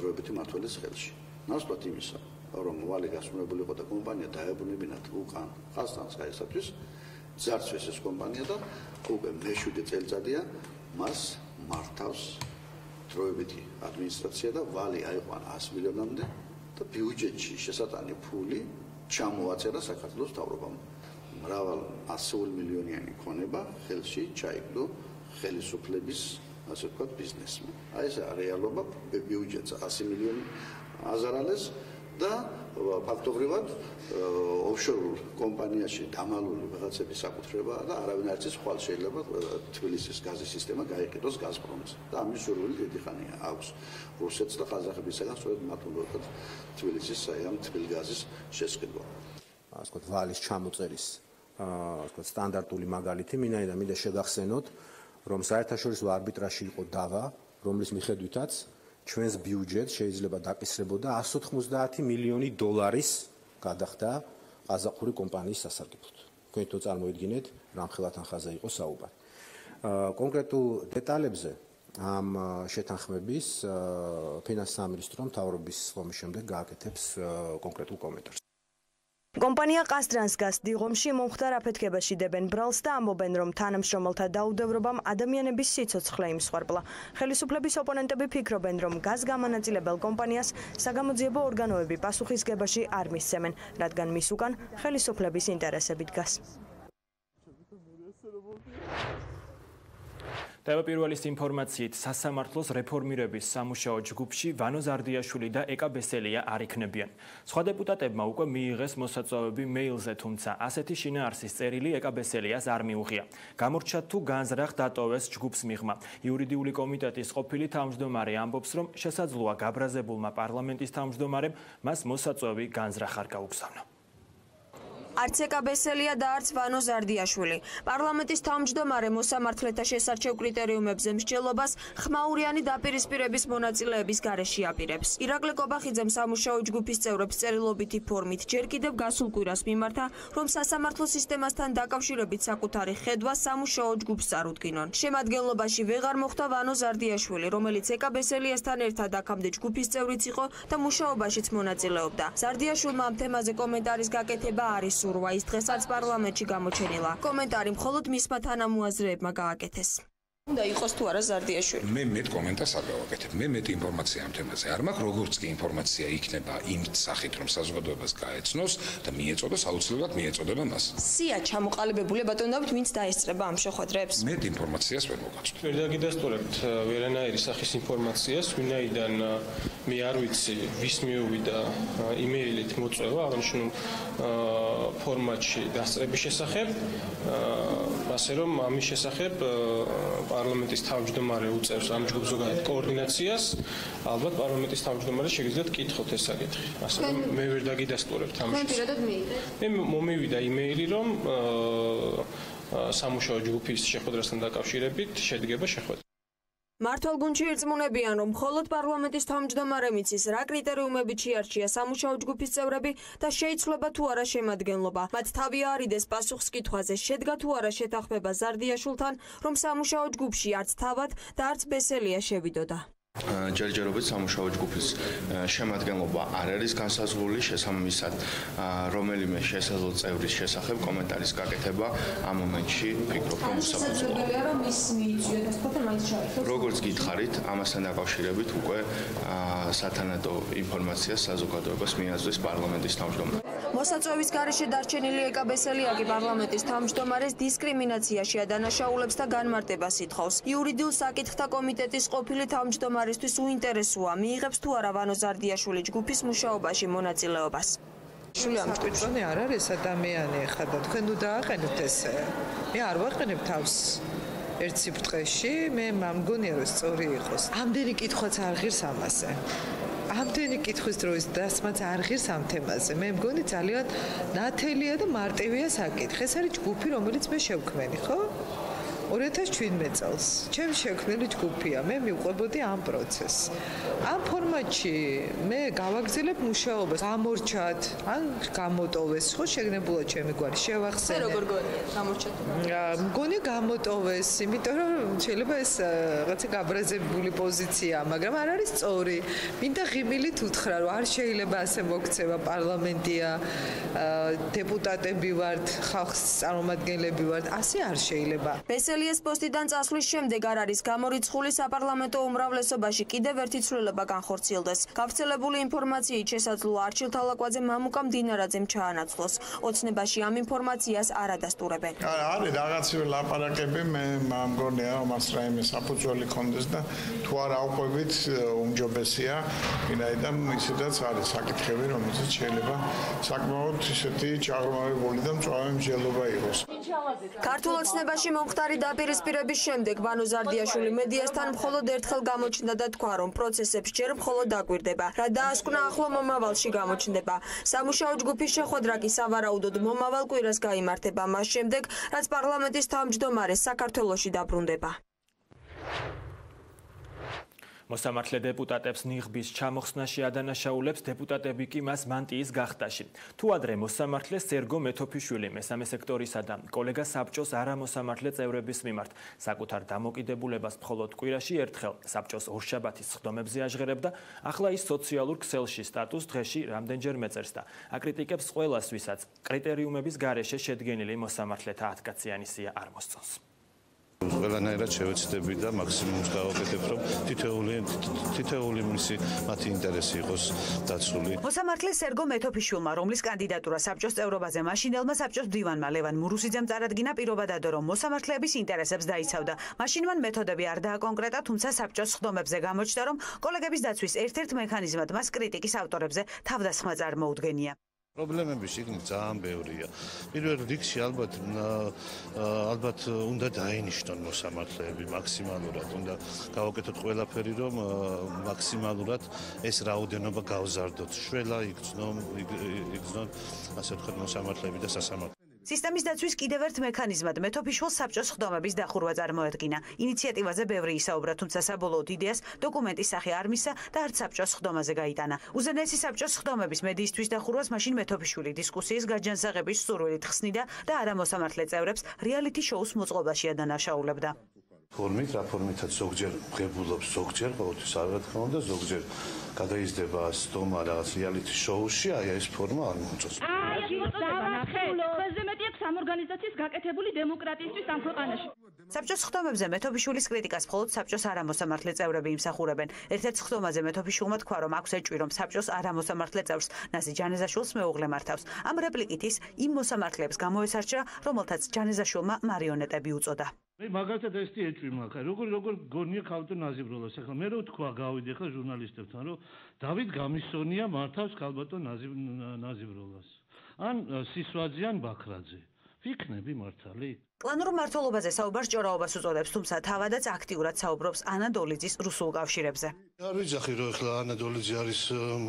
დროებითი მმართველის ხელში. ნაცვლად იმისა, რომ ვალი გასრულებული იყო და კომპანია დაებრუნებინათ უკან ყაზტრანსგაზისათვის, ძარცვეს ეს კომპანია და უკვე მე-7 წელიწადია მას მართავს დროებითი ადმინისტრაცია და ვალი აიყვანა 100 მილიონამდე და ბიუჯეტში შესატანი ფული ჩამოაწერა საქართველოს მთავრობამ. მრავალ 100 მილიონიანი ქონება ხელში ჩაიგდო ხელისუფლების, ასე ვთქვათ, ბიზნესმა. აი ეს რეალობა, ბიუჯეტს 100 მილიონი აზარალეს და ფაქტობრივად ოფშორულ კომპანიაში დამალული რაღაცების საკუთრებაა და არავინ არ იცის ხვალ შეიძლება თბილისის გაზის სისტემა გაიყიდოს გაზპრომს და ამის სურვილი დიდი ხანია აქვს რუსეთს და ყაზახებისგან სწორედ მათ უნდა თბილისის საერთო თბილგაზის შესყიდვა.
ასე ვთქვათ, ვალის ჩამოწერის ასე ვთქვათ, სტანდარტული მაგალითი მინდა შეგახსენოთ, რომ საერთაშორისო არბიტრაჟში იყო დავა, რომლის მიხედვითაც ჩვენს ბიუჯეტს შეიძლება დაკისრებოდა 190 მილიონი დოლარის გადახდა ყაზახური კომპანიის სასარგებლოდ. თქვენ თვითონ წარმოიდგინეთ, რამხელა თანხაზე იყო საუბარი. კონკრეტულ დეტალებზე ამ შეთანხმების ფინანსის სამინისტრო მთავრობის სხდომის შემდეგ გააკეთებს კონკრეტულ კომენტარს.
კომპანია ყაზტრანსგაზ დიღომში მომხდარ აფეთქებაში დებენ ბრალს და ამბობენ, რომ თანამშრომელთა დაუდევრობამ ადამიანების სიცოცხლე იმსხვერპლა. ხელისუფლების ოპონენტები ფიქრობენ, რომ გაზგამანაწილებელ კომპანიას საგამოძიებო ორგანოები პასუხისგებაში არ მისცემენ, რადგან მის უკან ხელისუფლების ინტერესები დგას.
თავდაპირველის ინფორმაციით, სასამართლოს რეფორმირების სამუშაო ჯგუფში ვანო ზარდიაშვილი და ეკა ბესელია არ იქნებიან. სხვა დეპუტატებმა უკვე მიიღეს მოსაწვევები მეილზე, თუმცა ასეთი შინაარსის წერილი ეკა ბესელიას არ მიუღია. გამორჩა თუ განზრახ დატოვეს ჯგუფს მიღმა. იურიდიული კომიტეტის ყოფილი თავმჯდომარე ამბობს, რომ შესაძლოა გაბრაზებულმა პარლამენტის თავმჯდომარემ მას მოსაწვევი განზრახ არ გაუგზავნა.
არც ეკა ბესელია და არც ვანო ზარდიაშვილი. პარლამენტის თავმჯდომარე მოსამართლეთა შესარჩევ კრიტერიუმებზე მსჯელობას ხმაურიანი დაპირისპირების მონაწილეების გარეშე აპირებს. ირაკლი კობახიძემ სამუშაო ჯგუფის წევრებს წერილობითი ფორმით ჯერ კიდევ გასულ კვირას მიმართა, რომ სასამართლო სისტემასთან დაკავშირებით საკუთარი ხედვა სამუშაო ჯგუფს წარუდგინონ. შემადგენლობაში ვეღარ მოხვდა ვანო ზარდიაშვილი, რომელიც ეკა ბესელიასთან ერთად აქამდე ჯგუფის წევრიც იყო და მუშაობაშიც მონაწილეობდა. ზარდიაშვილმა ამ თემაზე კომენტარის გაკეთება არის სურვა, ის დღესაც პარლამენტში გამოჩენილა. კომენტარი მხოლოდ მისმა თანამოაზრეებმა გააკეთეს. უნდა იყოს თუ არა ზარდიაშვილი.
მე მეტ კომენტარს არ გავაკეთებ. მე მეტ ინფორმაცია ამ თემაზე არ მაქვს, როგორც კი ინფორმაცია იქნება იმ სახით, რომ საზოგადოებას გაეცნოს და მიეწოდოს, აუცილებლად მიეწოდება მას.
სია ჩამოყალიბებულია ბატონობით, ვინც დაესწრება ამ შეხვედრებს.
მეტ ინფორმაციას ვერ მოგაწვდით.
ვერ დაგიდასტურებთ ვერანაირი სახის ინფორმაციას, ვინაიდან მე არ ვიცი, ვის მიუვიდა იმეილით მოწვევა აღნიშნულ ფორმატში დასწრების შესახებ, ასე რომ ამის შესახებ პარლამენტის თავმჯდომარე უწევს ამ ჯგუფს ზოგადად კოორდინაციას, ალბათ პარლამენტის თავმჯდომარე შეგიძლიათ კითხოთ ეს საკითხი. ასე რომ მე ვერ დაგიდასტურებთ ამის.
თქვენ პირადად მიიღეთ?
მე მომივიდა იმეილი, რომ სამუშაო ჯგუფის შეხვედრასთან დაკავშირებით შედგება შეხვედრა.
მართლგუნდში ირწმუნებიან, რომ მხოლოდ პარლამენტის თავმჯდომარემ იცის, რა კრიტერიუმებით შეარჩია სამუშაო ჯგუფის წევრები და შეიცვლება თუ არა შემადგენლობა. მათ თავი არიდეს პასუხს კითხვაზე, შედგა თუ არა შეთანხმება ზარდიაშვილთან, რომ სამუშაო ჯგუფში არც თავად და არც ბესელია შევიდოდა.
ჯერჯერობით სამუშაო ჯგუფის შემადგენლობა არ არის განსაზღვრული, შესაბამისად რომელიმე შესაძლო წევრის შესახებ კომენტარის გაკეთება ამ მომენტში ფიქრობ, რომ უსაფუძველოა. როგორც გითხარით, ამასთან დაკავშირებით უკვე სათანადო ინფორმაციას საზოგადოებას მიაწვდის პარლამენტის თავმჯდომარე.
მოსაწვევის გარეშე დარჩენილი ეკა ბესელიაგი პარლამენტის თავმჯდომარეს დისკრიმინაციაში ადანაშაულებს და განმარტებას ითხოვს. იურიდიულ საკითხთა კომიტეტის ყოფილი თავმჯდომარისთვის უინტერესოა, მიიღებს თუ არა ვანო ზარდიაშვილი ჯგუფის მუშაობაში მონაწილეობას.
შული ამ ჭკვიცონი არ არის ადამიანი ხა და თქვენ თუ დააყენებთ ესე. მე არ ვაყენებ თავს ერთ სიბრტყეში, მე მგონია რომ სწორი იყოს. ამდენი კითხვაც არ ღირს ამაზე. ამდენი კითხვის დროს დასმაც არ ღირს ამ თემაზე. მე მგონი ძალიან ნათელია და მარტივია საკითხი. ეს არის ჯგუფი, რომელიც მე შევქმენი, ხო? 2017 წელს ჩემი შექმნილი ჯგუფია, მე მივყვებოდი ამ პროცესს. ამ ფორმატში მე გავაგზავნებ მუშაობას, გამორჩათ, ან გამოტოვეს, ხო შეგნებულად ჩემი გვარი შევახსენე.
მე როგორ გონია გამორჩათ?
მგონი გამოტოვეს, იმიტომ რომ შეიძლება ეს რაღაცა გაბრაზებული პოზიცია, მაგრამ არ არის სწორი. მინდა ღიმილით უთხრა, რომ არ შეიძლება ასე მოქცევა, პარლამენტია, დეპუტატები ვართ, ხალხის წარმომადგენლები ვართ, ასე არ შეიძლება.
ბესელიას პოსტიდან წასვლის შემდეგ არ არის გამორიცხული საპარლამენტო უმრავლესობაში კიდევ ერთი ცვლილება განხორციელდეს. გავრცელებული ინფორმაციით შესაძლოა არჩილ თალაკვაძე მამუკა მდინარაძემ ჩაანაცვლოს. ოცნებაში ამ ინფორმაციას არ ადასტურებენ.
არის რაღაცები ლაპარაკები, მე მგონია რომ მას რაიმე საფუძველი ქონდეს და თუ არ ავყვებით უმჯობესია, ვინაიდან ისედაც არის საკითხები, რომელზეც შეიძლება საკმაოდ ისეთი ჩაღრმავებული და მწვავე მსჯელობა იყოს.
ქართულ ოცნებაში მომხდარი დაპირისპირების შემდეგ ვანო ზარდიაშვილი მედიასთან მხოლოდ ერთხელ გამოჩნდა და თქვა, რომ პროცესებს ჯერ მხოლოდ დაკვირდება. რა დაასკვნა ახლო მომავალში გამოჩნდება. სამუშაო ჯგუფის შეხვედრა კი სავარაუდოდ მომავალ კვირას გაიმართება, მას შემდეგ, რაც პარლამენტის თავმჯდომარე საქართველოში დაბრუნდება.
მოსამართლე დეპუტატებს ნიღბის ჩამოხსნაში ადანაშაულებს დეპუტატები კი მას მანტიის გახდაში. თუ ადრე მოსამართლე სერგო მეთოფიშვილი მესამე სექტორისა და კოლეგა საბჭოს არამოსამართლე წევრების მიმართ საკუთარ დამოკიდებულებას მხოლოდ კვირაში ერთხელ საბჭოს ორშაბათის სხდომებზე აჟღერებდა, ახლა ის სოციალურ ქსელში სტატუს დღეში რამდენჯერ მეწერს და აკრიტიკებს ყველას, ვისაც კრიტერიუმების გარეშე შედგენილი მოსამართლეთა 10-კაციანი სია არ მოსწონს.
ყველანაირად შევეცდები და მაქსიმუმს გავაკეთებ, რომ თითოეული მისი მათი ინტერესი იყოს დაცული.
მოსამართლე სერგო მეთოფიშვილმა, რომლის კანდიდატურა საბჭოს წევრობაზე მაშინდელმა საბჭოს მდივანმა ლევან მურუსიძემ წარადგინა, პირობა დადო, რომ მოსამართლეების ინტერესებს დაიცავდა. მაშინ მან მეთოდები არ დააკონკრეტა, თუმცა საბჭოს სხდომებზე გამოჩნდა, რომ კოლეგების დაცვის ერთ-ერთ მექანიზმად მას კრიტიკის ავტორებზე თავდასხმა წარმოუდგენია.
პრობლემები შიგნით ძალიან ბევრია. პირველ რიგში ალბათ უნდა დაინიშნონ მოსამართლეები მაქსიმალურად, უნდა გავაკეთოთ ყველაფერი, რომ მაქსიმალურად ეს რაოდენობა გავზარდოთ. შველა იგრძნონ, ასე ვთქვათ, მოსამართლეები და სასამართლოები.
სისტემის დაცვის კიდევ ერთ მექანიზმად მეთოფიშვილს საბჭოს სხდომების დახურვა წარმოედგინა. ინიციატივაზე ბევრი ისაუბრა, თუმცა საბოლოოდ იდეას დოკუმენტის სახე არ მისცა და არც საბჭოს სხდომაზე გაიტანა. უზენაესი საბჭოს სხდომების მედიისთვის დახურვას მაშინ მეთოფიშვილი დისკუსიის გაჯანსაღების სურვილით ხსნიდა და არამოსამართლე წევრებს რეალიტი შოუს მოწყობაში ადანაშაულებდა.
ფორმით, რა ფორმითაც ზოგჯერ ღებულობს, ზოგჯერ ყოველთვის არ რა თქმა უნდა, ზოგჯერ გადაიზრდება სდომა რაღაც რეალიტი შოუში, აი ეს ფორმა არ მოწონს.
სამორგანიზაციის გაკეთებული დემოკრატიისთვის ამ ქვეყანაში.
საბჭოს სხდომებზე მეთოფიშვილის კრიტიკას მხოლოდ საბჭოს არამოსამართლე წევრები იმსახურებენ. ერთ-ერთ სხდომაზე მეთოფიშვილმა თქვა, რომ აქვს ეჭვი, რომ საბჭოს არამოსამართლე წევრს ნაზი ჯანეზაშვილს მეუღლე მართავს. ამ რეპლიკით ის იმ მოსამართლეებს გამოესარჩა, რომელთაც ჯანეზაშვილმა მარიონეტები უწოდა.
მე მაგალითად ესეთი ეჭვი მაქვს. როგორ გონია ქალბატონ ნაზიბროლას. ახლა მე რო თქვა გავიდე ხა ჟურნალისტებთან, რომ დავით გამისონია მართავს ქალბატონ ნაზიბროლას. ან სისვაძე ან ბაქრაძე. ვიქნები მართალი?
კლანურ მმართველობაზე საუბარს ჭორაობას უწოდებს, თუმცა თავადაც აქტიურად საუბრობს ანა დოლიძის რუსულ კავშირებზე.
არ ვიცახი, რომ ეხლა ანა დოლიძე არის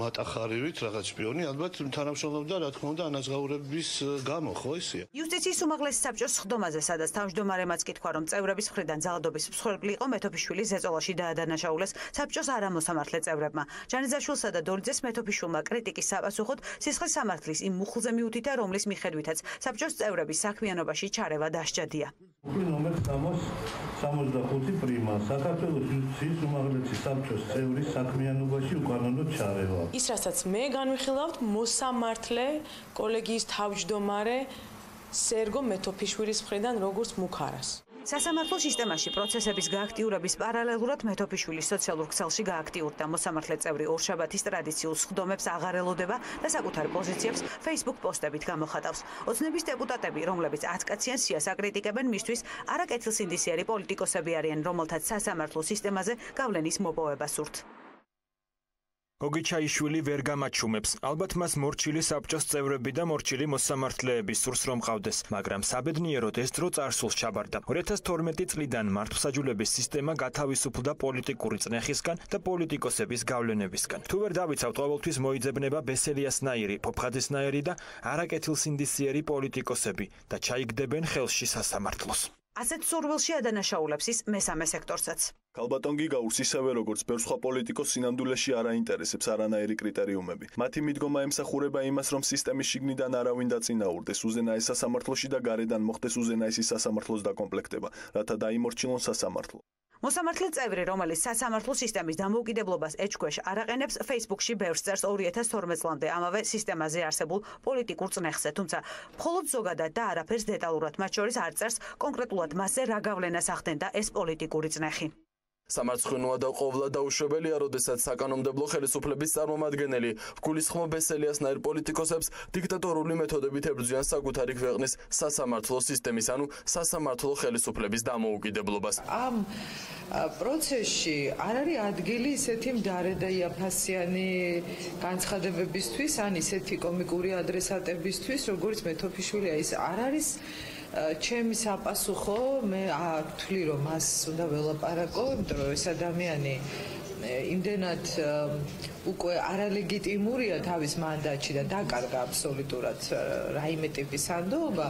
მატახარივით რაღაც შპიონი, ალბათ თანამშრომლობდა, რა თქმა უნდა, ანაზღაურების გამო, ხო ისეა?
იუსტიციის უმაღლესი საბჭოს სხდომაზე, სადაც თავმჯდომარემაც კი თქვა, რომ წევრების მხრიდან ძალადობის მსხვერპლი იყო მეთოფიშვილი ზეწოლაში დაადანაშაულეს საბჭოს არამოსამართლე წევრებმა. ჯანეზაშვილსა და დოლიძეს მეთოფიშვილმა კრიტიკის საპასუხოდ სისხლის სამართლის იმ მუხლზე მიუთითა, რომლის მიხედვითაც საბჭოს წევრების საქმიანობაში ჩარევა დასჯა.
უქმი ნომერ 65 პრიმა საქართველოს იუსტიციის უმაღლესი საბჭოს წევრის საქმიანობაში უკანონო ჩარევა.
ის რასაც მე განვიხილავთ, მოსამართლე კოლეგიის თავმჯდომარე სერგო მეთოფიშვილის მხრიდან როგორც მუქარას.
სასამართლო სისტემაში პროცესების გააქტიურების პარალელურად მეთოფიშვილის სოციალურ ქსელში გააქტიურდა. მოსამართლე წევრი ორშაბათის ტრადიციულ სხდომებს აღარ ელოდება და საკუთარ პოზიციებს Facebook პოსტებით გამოხატავს. ოცნების დეპუტატები, რომლებიც 10 კაციან სიას აკრიტიკებენ, მისთვის არაკეთილსინდისიერი პოლიტიკოსები არიან, რომელთაც სასამართლო სისტემაზე გავლენის მოპოვება სურთ.
გოგიჩაიშვილი ვერ გამაჩუმებს. ალბათ მას მორჩილი საბჭოს წევრები და მორჩილი მოსამართლეები სურს რომ ყავდეს, მაგრამ საბედნიეროდ ეს დრო წარსულს ჩაბარდა. 2012 წლიდან მართლმსაჯულების სისტემა გათავისუფლდა პოლიტიკური წნეხისგან და პოლიტიკოსების გავლენებისგან. თუ ვერ დავიცავთ, ყოველთვის მოიძებნება ბესელიასნაირი, ფოფხაძისნაირი და არაკეთილსინდისიერი პოლიტიკოსები და ჩაიგდებენ ხელში სასამართლოს.
ასეთ სურვილში ადანაშაულებს ის მესამე სექტორსაც.
ქალბატონ გიგაურს ისევე როგორც ბევრ სხვა პოლიტიკოს სინამდვილეში არ აინტერესებს არანაირი კრიტერიუმები. მათი მიდგომა ემსახურება იმას, რომ სისტემის შიგნიდან არავინ დაწინაურდეს უზენაეს სასამართლოში და გარედან მოხდეს უზენაესი სასამართლოს დაკომპლექტება, რათა დაიმორჩილონ სასამართლო.
მოსამართლე წევრი, რომელიც სასამართლო სისტემის დამოუკიდებლობას ეჭქვეშ არაყენებს, Facebook-ში ბევრს წერს 2012 წლამდე ამავე სისტემაზე არსებულ პოლიტიკურ წნეხზე, თუმცა მხოლოდ ზოგადად და არაფერს დეტალურად, მათ შორის არ წერს კონკრეტულად მასზე რა გავლენას ახდენდა ეს პოლიტიკური წნეხი.
სამარცხვინოა და ყოვლა დაუშვებელია, როდესაც საკანონმდებლო ხელისუფლების წარმომადგენელი გულისხმობ ბესელიასნაირ პოლიტიკოსებს დიქტატორული მეთოდებით ებრძვიან საკუთარი ქვეყნის სასამართლო სისტემის, ანუ სასამართლო ხელისუფლების დამოუკიდებლობას.
ამ პროცესში არ არის ადგილი ისეთი მდარე და იაფასიანი განცხადებებისთვის, ან ისეთი კომიკური ადრესატებისთვის, როგორც მეთოფიშვილი, ის არ არის ჩემი საპასუხო, მე ვთვლი, რომ მას უნდა ველაპარაკო, იმიტომ რომ ეს ადამიანი იმდენად უკვე არალეგიტიმურია თავის მანდატში და დაკარგა აბსოლუტურად რაიმე ტიპის სანდოობა.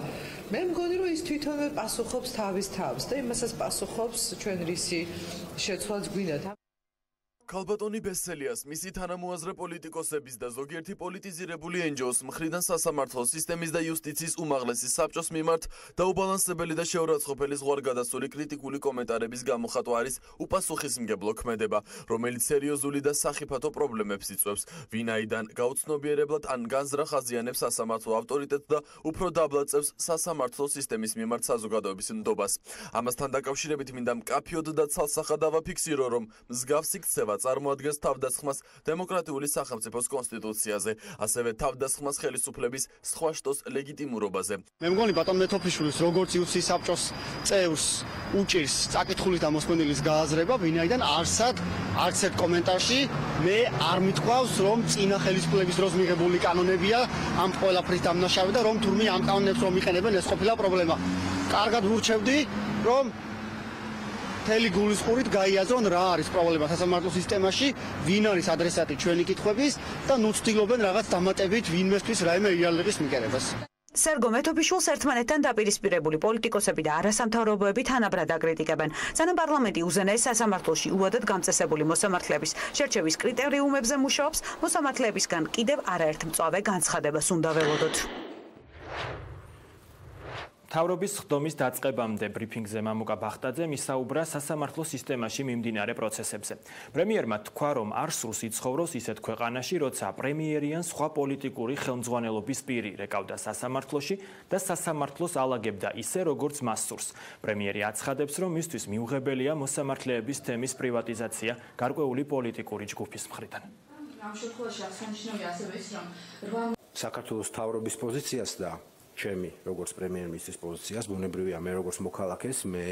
მე მგონი, რომ ის თვითონვე პასუხობს თავის თავს და იმასაც პასუხობს ჩვენ რისი შეცვლაც გვინდათ.
ქალბატონი ბესელიას, მისი თანამოაზრე პოლიტიკოსების და ზოგიერთი პოლიტიზირებული NGO-ს მხრიდან სასამართლო სისტემის და იუსტიციის უმაღლესი საბჭოს მიმართ დაუბალანსებელი და შეურაცხყოფელი ზღვარგადასული კრიტიკული კომენტარების გამოხატვა არის უპასუხისმგებლო ქმედება, რომელიც სერიოზული და სახიფათო პრობლემებს იწვევს, ვინაიდან გაუცნობიერებლად ან განზრახაზიანებს სასამართლო ავტორიტეტს და უფრო დაბლაწევს სასამართლო სისტემის მიმართ საზოგადოების ნდობას. ამასთან დაკავშირებით მინდა მკაფიოდ და ცალსახად დავაფიქსირო, რომ მსგავსი ქცევა მიღება წარმოადგენს თავდასხმას დემოკრატიული სახელმწიფოს კონსტიტუციაზე, ასევე თავდასხმას ხელისუფლების სხვა შტოს ლეგიტიმურობაზე.
მე მგონი ბატონ მეთოფიშვილის როგორც იუსის საბჭოს წევრს უჭირს წაკითხulis და მოსმენილის გააზრება, ვინაიდან არც ერთ კომენტარში მე არ მithქვავს, რომ წინა ხელისუფლების დროს მიღებული კანონებია ამ ყველაფრის დამნაშავე და რომ თურმე ამ კანონებს რომ იყენებენ ეს ყოფილა პრობლემა. კარგად ვურჩევდი, რომ მთელი გულისყურით გაიაზრონ რა არის პრობლემა სასამართლო სისტემაში, ვინ არის ადრესატი ჩვენი კითხვების და ნუ ცდილობენ რაღაც დამატებით ვინმესთვის რაიმე რეალობის მიკერებას.
სერგო მეთოფიშვილს ერთმანეთთან დაპირისპირებული პოლიტიკოსები და არასამთავრობოები თანაბრად აკრიტიკებენ. სანამ პარლამენტი უზენაეს სასამართლოში უადად გამწესებული მოსამართლეების შერჩევის კრიტერიუმებზე მუშაობს, მოსამართლეებისგან კიდევ არაერთ მწვავე განცხადებას უნდა ველოდოთ.
მთავრობის ხდომის დაწყებამდე ბრიფინგზე მამუკა ბახტაძემ ისაუბრა სასამართლო სისტემაში მიმდინარე პროცესებზე. პრემიერმა თქვა, რომ არ სურს იცხოვროს ისეთ ქვეყანაში, როცა პრემიერი ან სხვა პოლიტიკური ხელმძღვანელობის პირი რეკავდა სასამართლოში და სასამართლოს ალაგებდა ისე, როგორც მას სურს. პრემიერი აცხადებს, რომ მისთვის მიუღებელია მოსამართლეების თემის პრივატიზაცია გარკვეული პოლიტიკური ჯგუფის მხრიდან.
ამ შემთხვევაში აღსანიშნავია ასევე ის, რომ
საქართველოს მთავრობის პოზიციას და ჩემი როგორც პრემიერ-მინისტრის პოზიციას ბუნებრივია მე როგორც მოქალაქეს მე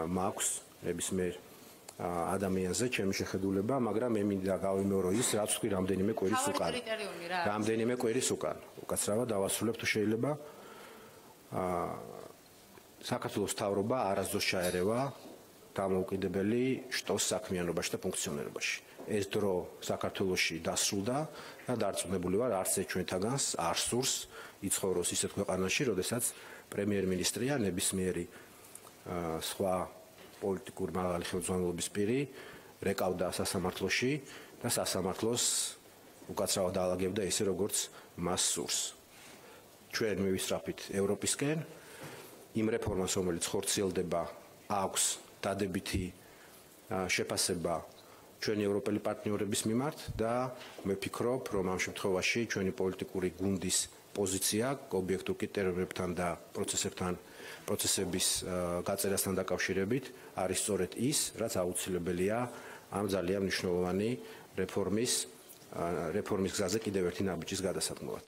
მაქვს ნებისმიერ ადამიანზე ჩემი შეხედულება, მაგრამ მე მინდა გავიმეორო ის, რაც თქვი რამდენიმე კვირის უკან. რამდენიმე კვირის უკან. უკაცრავად დავასრულებ თუ შეიძლება. საქართველოს მთავრობა არასდროს ჩაერევა დამოუკიდებელი შტოს საქმიანობაში და ფუნქციონირებაში. ეს დრო საქართველოში დასრულდა და დარწმუნებული ვარ, არც ერთ ჩვენთაგანს არ სურს იცხოვროს ისეთ ქვეყანაში, როდესაც პრემიერ-მინისტრია ნებისმიერი სხვა პოლიტიკური მაღალი ხელმძღვანელობის პირი რეკავდა სასამართლოში და სასამართლოს უკაცრავად დაალაგებდა ისე, როგორც მას სურს. ჩვენ მივისწრაფით ევროპისკენ, იმ რეფორმას, რომელიც ხორციელდება, აქვს დადებითი შეფასება ჩვენი ევროპელი პარტნიორების მიმართ და მე ვფიქრობ, რომ ამ შემთხვევაში ჩვენი პოლიტიკური გუნდის პოზიცია ობიექტურ კრიტერიუმებთან და პროცესების გაწერასთან დაკავშირებით არის სწორედ ის, რაც აუცილებელია ამ ძალიან მნიშვნელოვანი რეფორმის გზაზე კიდევ ერთი ნაბიჯის გადასადგმად.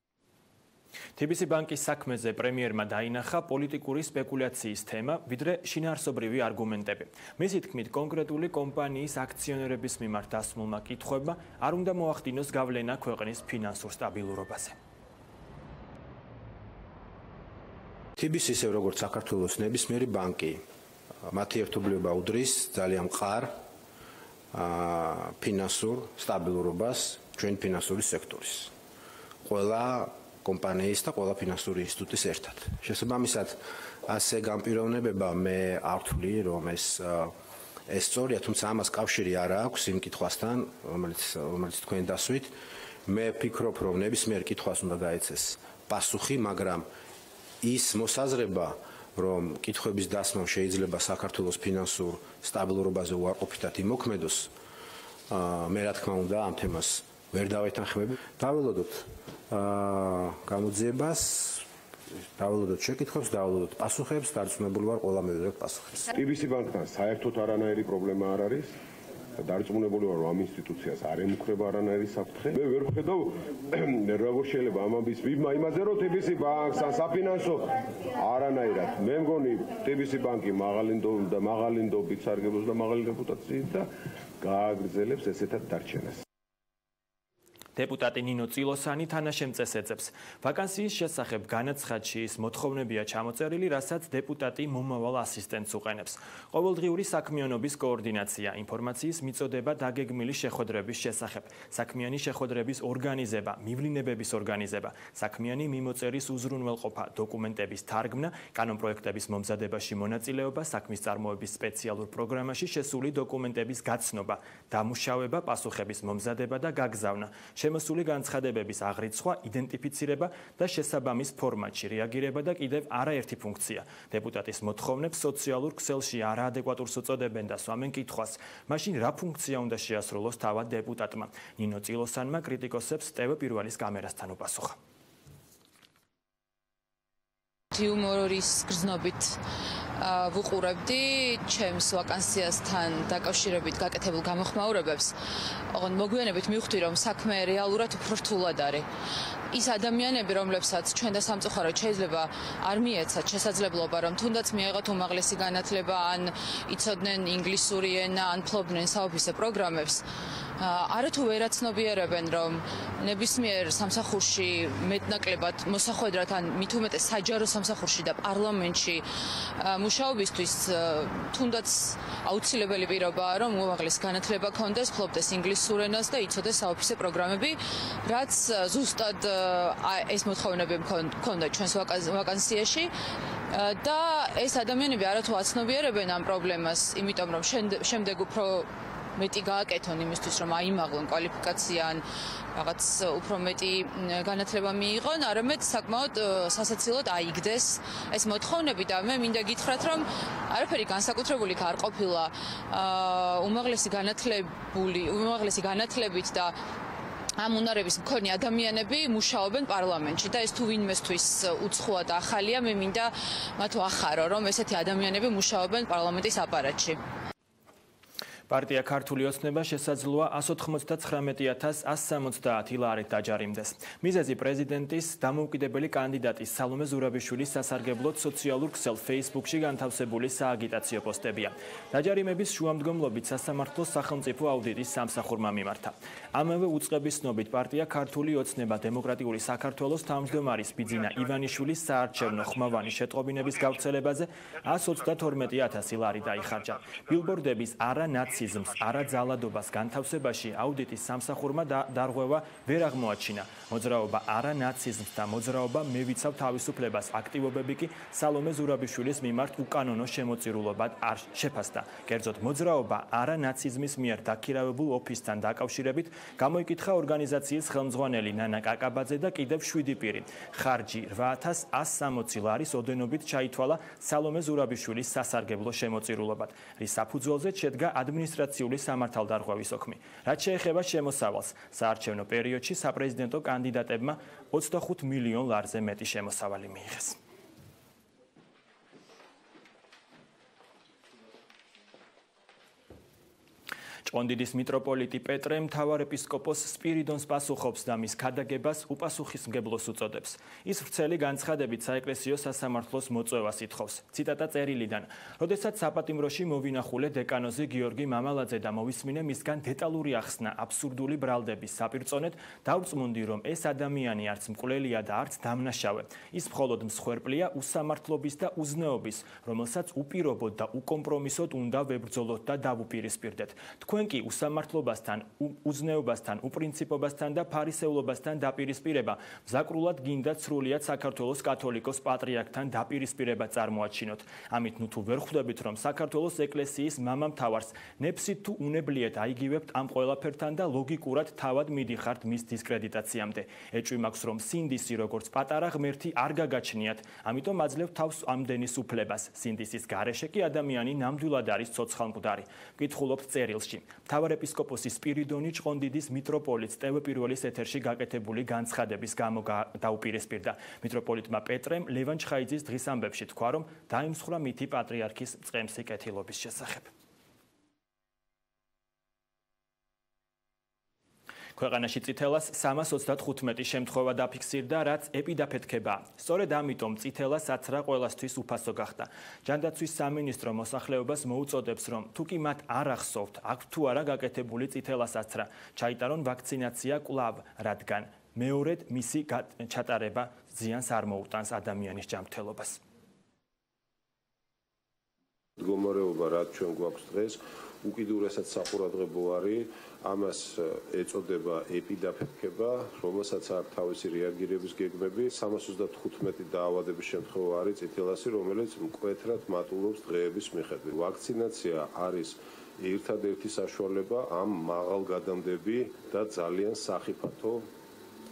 TBC ბანკის საქმეზე პრემიერმა დაინახა პოლიტიკური სპეკულაციის თემა, ვიდრე შინაარსობრივი არგუმენტები. მისი თქმით, კონკრეტული კომპანიის აქციონერების მიმართ დასმულმა კითხვებმა არ უნდა მოახდინოს გავლენა ქვეყნის ფინანსურ სტაბილურობაზე.
TBC ისევ როგორც საქართველოს ნებისმიერი ბანკი, მათი ერთობლიობა უდრის ძალიან მყარ ფინანსურ სტაბილურობას ჩვენ ფინანსური სექტორის. ყველა კომპანიის და ყველა ფინანსური ინსტიტუტის ერთად. შესაბამისად, ასე განპირობება მე არ ვთვლი, რომ ეს სწორია, თუმცა ამას კავშირი არ აქვს იმ კითხვასთან, რომელიც თქვენ დასვით. მე ვფიქრობ, რომ ნებისმიერ კითხვას უნდა გაეცეს პასუხი, მაგრამ ის მოსაზრება, რომ კითხვების დასმამ შეიძლება საქართველოს ფინანსურ სტაბილურობაზე უარყოფითად იმოქმედოს, მე რა თქმა უნდა ამ თემას ვერ დავეთანხმები. დაველოდოთ გამოძიებას, დაველოდოთ შეკითხვებს, დაველოდოთ პასუხებს, დარწმუნებული ვარ, ყველა მივიღებთ პასუხებს.
TBC ბანკთან საერთოდ არანაირი პრობლემა არ არის. დარწმუნებული ვარ, რომ ამ ინსტიტუციას არ ემუქრება არანაირი საფრთხე. მე ვერ ვხედავ როგორ შეიძლება ამის ვიბმა იმაზე, რომ TBC ბანკს ან საფინანსო არანაირად. მე მგონი TBC ბანკი მაღალი ნდობით სარგებლობს და მაღალი რეპუტაციით და გააგრძელებს ესეთად დარჩენას.
დეპუტატი ნინო წილოსანი თანაშემწეს ეძებს. ვაკანსიის შესახებ განაცხადში ის მოთხოვნებია ჩამოწერილი, რასაც დეპუტატი მომავალ ასისტენტს უყენებს. ყოველდღიური საქმიანობის კოორდინაცია, ინფორმაციის მიწოდება დაგეგმილი შეხვედრების შესახებ, საქმიანი შეხვედრების ორგანიზება, მივლინებების ორგანიზება, საქმიანი მიმოწერის უზრუნველყოფა, დოკუმენტების თარგმნა, კანონპროექტების მომზადებაში მონაწილეობა, საქმის წარმოების სპეციალურ პროგრამაში შესული დოკუმენტების გაცნობა, დამუშავება, პასუხების მომზადება და გაგზავნა. შემოსული განცხადებების აღრიცხვა, იდენტიფიცირება და შესაბამის ფორმატში რეაგირება და კიდევ არაერთი ფუნქცია. დეპუტატის მოთხოვნებს სოციალურ ქსელში არაადეკვატურს უწოდებენ და სვამენ კითხვას. მაშინ რა ფუნქცია უნდა შეასრულოს თავად დეპუტატმა? ნინო წილოსანმა კრიტიკოსებს ტევ პირველის კამერასთან უპასუხა.
ჰიუმორის გრძნობით ვუყურებდი ჩემს ვაკანსიასთან დაკავშირებით გაკეთებულ გამოხმაურებებს. ოღონდ მოგვიანებით მივხვდი, რომ საქმე რეალურად უფრო რთულად არის. ის ადამიანები, რომლებსაც ჩვენ და სამწუხაროდ შეიძლება არ მიეცათ შესაძლებლობა, რომ თუნდაც მიიღოთ უმაღლესი განათლება, ან იცოდნენ ინგლისური ენა, ან ფლობდნენ საოფისე პროგრამებს, არათუ ვერ აცნობიერებენ, რომ ნებისმიერ სამსახურში მეტნაკლებად მოსახვედრად, ან მით უმეტეს საჯარო სამსახურში და პარლამენტში მუშაობისთვის თუნდაც აუცილებელი პირობაა, რომ უმაღლესი განათლება ქონდეს, ფლობდეს ინგლისურ ენას და იცოდეს საოფისე პროგრამები, რაც ზუსტად ეს მოთხოვნები მქონდა ჩვენს ვაკანსიაში და ეს ადამიანები არათუ აცნობიერებენ ამ პრობლემას, იმიტომ რომ შემდეგ უფრო მეტი გააკეთონ იმისთვის, რომ აიმაღლონ კვალიფიკაცია ან რაღაც უფრო მეტი განათლება მიიღონ, არამედ საკმაოდ სასაცილოდ აიგდეს ეს მოთხოვნები და მე მინდა გითხრათ, რომ არაფერი განსაკუთრებული არ ყოფილა უმაღლესი განათლებით და ამ უნარების მქონე ადამიანები მუშაობენ პარლამენტში და ეს თუ ვინმესთვის უცხოა და ახალია, მე მინდა მათ ვახარო, რომ ესეთი ადამიანები მუშაობენ პარლამენტის აპარატში.
პარტია ქართული ოცნება შესაძლოა 199,170 ლარით დაჯარიმდეს. მიზეზი პრეზიდენტის დამოუკიდებელი კანდიდატის სალომე ზურაბიშვილის სასარგებლოდ სოციალურ ქსელ Facebook-ში განთავსებული სააგიტაციო პოსტებია. დაჯარიმების შუამდგომლობით სასამართლოს სახელმწიფო აუდიტის სამსახურმა მიმართა. ამავე უწყების ცნობით პარტია ქართული ოცნება დემოკრატიული საქართველოს თავმჯდომარის ბიძინა ივანიშვილის საარჩევნო ხმოვანი შეტყობინების გავრცელებაზე 132,000 ლარი დაიხარჯა. ბილბორდების არა ძალადობას განთავსებაში აუდიტის სამსახურმა დარღვევა ვერ აღმოაჩინა. მოძრაობა არა ნაციზმს და მოძრაობა მე ვიცავ თავისუფლებას აქტივობები კი სალომე ზურაბიშვილის მიმართ უკანონო შემოწირულობად არ შეფასდა. კერძოდ მოძრაობა არა ნაციზმის მიერ დაქირავებულ ოფისთან დაკავშირებით გამოიკითხა ორგანიზაციის ხელმძღვანელი ნანა კაკაბაძე და კიდევ 7 პირი. ხარჯი 8,160 ლარის ოდენობით ჩაითვალა სალომე ზურაბიშვილის სასარგებლო შემოწირულობად, რის საფუძველზე შედგა ადმინისტრაციული სამართალდარღვევის ოქმი. რაც შეეხება შემოსავალს, საარჩევნო პერიოდში საპრეზიდენტო კანდიდატებმა 25 მილიონ ლარზე მეტი შემოსავალი მიიღეს. ჭყონდიდის მიტროპოლიტი პეტრე მთავარეპისკოპოს სპირიდონს პასუხობს და მის ქადაგებას უპასუხისმგებლოს უწოდებს. ის ვრცელი განცხადებით საეკლესიო სასამართლოს მოწვევას ითხოვს. ციტატა წერილიდან: როდესაც საპატიმროში მოვინახულე დეკანოზი გიორგი მამალაძე და მოვისმინე მისგან დეტალური ახსნა აბსურდული ბრალდების საპირწონედ, დავწმუნდი, რომ ეს ადამიანი არც მკვლელია და არც დამნაშავე. ის მხოლოდ მსხვერპლია უსამართლობის და უზნეობის, რომელსაც უპირობოდ და უკომპრომისოდ უნდა ვებრძოლოთ და დავუპირისპირდეთ. თქვენ კი უსამართლობასთან, უზნეობასთან, უპრინციპობასთან და ფარისევლობასთან დაპირისპირება მზაკრულად გინდათ სრულიად საქართველოს კათოლიკოს პატრიარქთან დაპირისპირება წარმოაჩინოთ. ამით ნუ თუ ვერ ხვდებით, რომ საქართველოს ეკლესიის მამამთავარს ნეფსით თუ უნებლიეთ აიგივებთ ამ ყველაფერთან და ლოგიკურად თავად მიდიხართ მის დისკრედიტაციამდე. ეჭვი მაქვს, რომ სინდისი როგორც პატარა ღმერთი არ გაგაჩნიათ, ამიტომ აძლევთ თავს ამდენის უფლებას. სინდისის გარეშე კი ადამიანი ნამდვილად არის ცოცხალმკვდარი. ვკითხულობთ წერილში. მთავარეპისკოპოსი სპირიდონი ჭყონდიდის მიტროპოლიტს ტევ-პირველის ეთერში გაკეთებული განცხადების გამო დაუპირისპირდა. მიტროპოლიტმა პეტრემ ლევან ჩხაიძის დღის ამბებში თქვა, რომ დაიმსხვრა მითი პატრიარქის წყემსი კეთილობის შესახებ. ქვეყანაში წითელას 325 შემთხვევა დაფიქსირდა, რაც ეპიდაფეთქებაა. სწორედ ამიტომ წითელას აცრა ყველასთვის უფასო გახდა. ჯანდაცვის სამინისტრო მოსახლეობას მოუწოდებს, რომ თუ კი მათ არ ახსოვთ, აქვთ თუ არა გაკეთებული წითელას აცრა, ჩაიტარონ ვაქცინაცია კვლავ, რადგან მეორედ მისი ჩატარება ზიანს არ მოუტანს ადამიანის ჯანმრთელობას.
მდგომარეობა, რაც ჩვენ გვაქვს დღეს, უკიდურესად საყურადღებო არის, ამას ეწოდება ეპიდაფეთქება, რომელსაც აქვს თავისი რეაგირების გეგმები. 325 დაავადების შემთხვევა არის წითელასი, რომელიც მკვეთრად მატულობს დღეების მიხედვით. ვაქცინაცია არის ერთადერთი საშუალება ამ მაღალგადამდები და ძალიან სახიფათო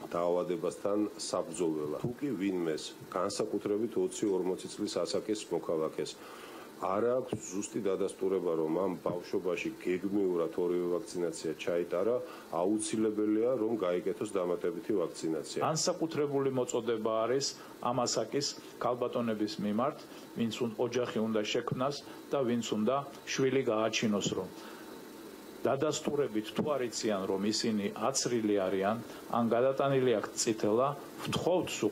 დაავადებასთან საბრძოლველად. თუ კი ვინმეს განსაკუთრებით 20-40 წლის ასაკის მოქალაქეს არ აქვს ზუსტი დადასტურება, რომ ამ ბავშვობაში გეგმიურად ორივე ვაქცინაცია ჩაიტარა, აუცილებელია, რომ გაიგეთოს დამატებითი ვაქცინაცია.
განსაკუთრებული მოწოდება არის ამ ასაკის ქალბატონების მიმართ, ვინც ოჯახი უნდა შექმნას და ვინც უნდა შვილი გააჩინოს, რომ დადასტურებით თუ არ იციან, რომ ისინი აცრილი არიან, ან გადატანილი აქვთ წითელა, ვთხოვთ სულ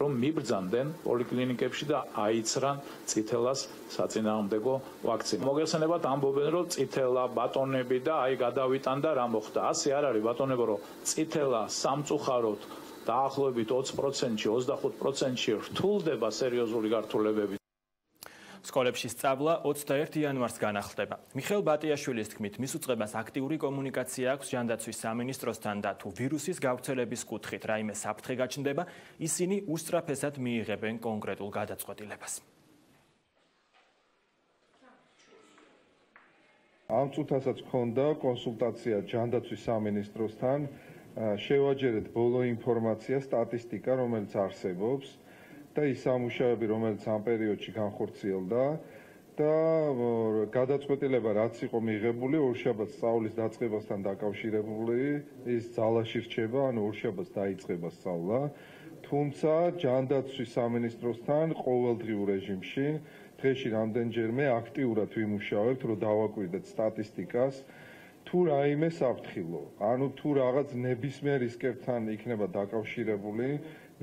რომ მიბრძანდნენ პოლიკლინიკებში და აიცრან წითელას საწინააღმდეგო ვაქცინა. მოგეხსენებათ ამბობენ, რომ წითელა ბატონები და აი გადავიტან და რა მოხდა. ასე არ არის ბატონებო, რომ წითელა სამწუხაროდ დაახლოებით 20%-ში, 25%-ში რთულდება სერიოზული გართულებებით.
სკოლებში სწავლა 21 იანვარს განახლდება. მიხეილ ბატიაშვილის თქმით, მის უწყებას აქტიური კომუნიკაცია აქვს ჯანდაცვის სამინისტროსთან და თუ ვირუსის გავრცელების კუთხით რაიმე საფრთხე გაჩნდება, ისინი უსწრაფესად მიიღებენ კონკრეტულ გადაწყვეტილებას.
ამ წუთასაც ჰქონდა კონსულტაცია ჯანდაცვის სამინისტროსთან, შევაჯერეთ ბოლო ინფორმაცია, სტატისტიკა, რომელიც არსებობს. და ის სამუშაოები, რომელიც ამ პერიოდში განხორციელდა და გადაწყვეტილება რაც იყო მიღებული ორშაბათს სწავლის დაწყებასთან დაკავშირებული, ის ძალაში რჩება, ანუ ორშაბათს დაიწყება სწავლა, თუმცა ჯანდაცვის სამინისტროსთან ყოველდღიურ რეჟიმში დღეში რამდენჯერმე აქტიურად ვიმუშავებთ, რომ დავაკვირდეთ სტატისტიკას, თუ რაიმე საფრთხილო, ანუ თუ რაღაც ნებისმიერ რისკებთან იქნება დაკავშირებული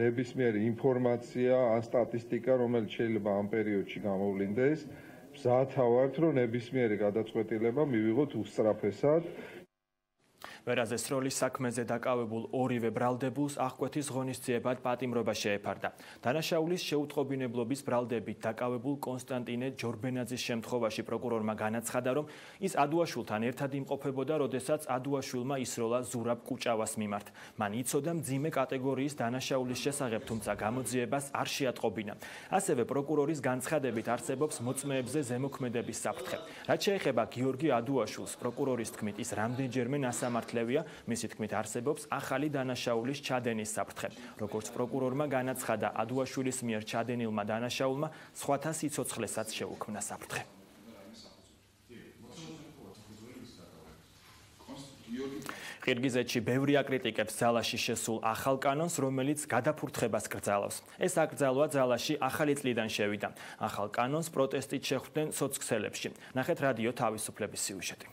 ნებისმიერი ინფორმაცია ან სტატისტიკა, რომელიც შეიძლება ამ პერიოდში გამოვლინდეს, მზათა ვართ, რომ ნებისმიერი გადაწყვეტილება მივიღოთ უსწრაფესად.
ვერაზე სროლის საქმეზე დაკავებულ ორივე ბრალდებულს აღკვეთის ღონისძიებად პატიმრობა შეეფარდა. დანაშაულის შეუტყობინებლობის ბრალდებით დაკავებულ კონსტანტინე ჯორბენაძის შემთხვევაში პროკურორმა განაცხადა, რომ ის ადუაშვილთან ერთად იმყოფებოდა, როდესაც ადუაშვილმა ისროლა ზურაბ კუჭავას მიმართ. მან იცოდა მძიმე კატეგორიის დანაშაულის შესახებ, თუმცა გამოძიებას არ შეატყობინა. ასევე პროკურორის განცხადებით არსებობს მოწმეებზე ზემოქმედების საფრთხე. რაც შეეხება გიორგი ადუაშვილს, პროკურორის თქმით, ის რამდენჯერმე ნასამართლევია, მისი თქმით არსებობს ახალი დანაშაულის ჩადენის საფრთხე. როგორც პროკურორმა განაცხადა, ადუაშვილის მიერ ჩადენილმა დანაშაულმა სხვათა სიცოცხლესაც შეუქმნა საფრთხე. ყირგიზეთში ბევრი აკრიტიკებს ძალაში შესულ ახალ კანონს, რომელიც გადაფურთხებას კრძალავს. ეს აკრძალვა ძალაში ახალი წლიდან შევიდა. ახალ კანონს პროტესტით შეხვდნენ სოცქსელებში. ნახეთ რადიო თავისუფლების სიუჟეტი.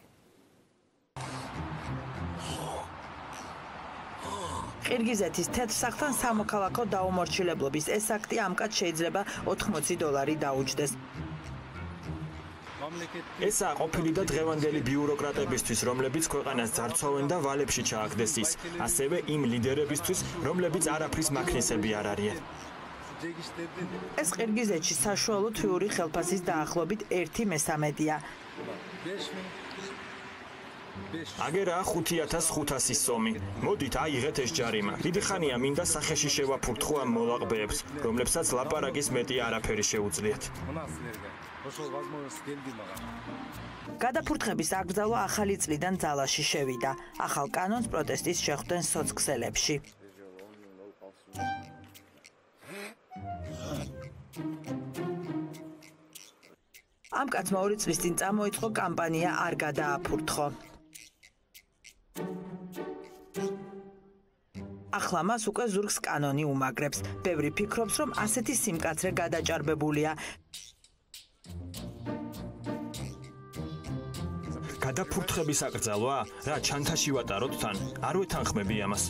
ყირგიზეთის თეთრსახთან სამოქალაქო დაუმორჩილებლობის ეს აქტი ამკაც შეიძლება $80 დაუჯდეს.
ესაა ყოფილი და დღევანდელი ბიუროკრატებისთვის, რომლებიც ქვეყანას ძარცვავენ და ვალებში ჩააგდეს ის, ასევე იმ ლიდერებისთვის, რომლებიც არაფრის მაქნისები არ არიან.
ეს ყირგიზეთში საშუალო თვიური ხელფასის დაახლოებით 1/3-ია.
აგერაა 5500 სომი. მოდით აიღეთ ეს ჯარიმა. დიდი ხანია მინდა სახეში შევაფურთხო ამ მოლაყბეებს, რომლებსაც ლაპარაკის მეტი არაფერი შეუძლიათ.
გადაფურთხების აკრძალვა ახალი წლიდან ძალაში შევიდა. ახალ კანონს პროტესტის შეხვდნენ სოცქსელებში. ამ კაცმა 2 წლის წინ წამოიწყო კამპანია არ გადააფურთხო. ახლა მას უკვე ზურგს კანონი უმაგრებს. ბევრი ფიქრობს, რომ ასეთი სიმკაცრე გადაჭარბებულია.
გადაფურთხების აკრძალვა? რა ჩანთაში ვატაროთ თან? არ ვეთანხმები ამას.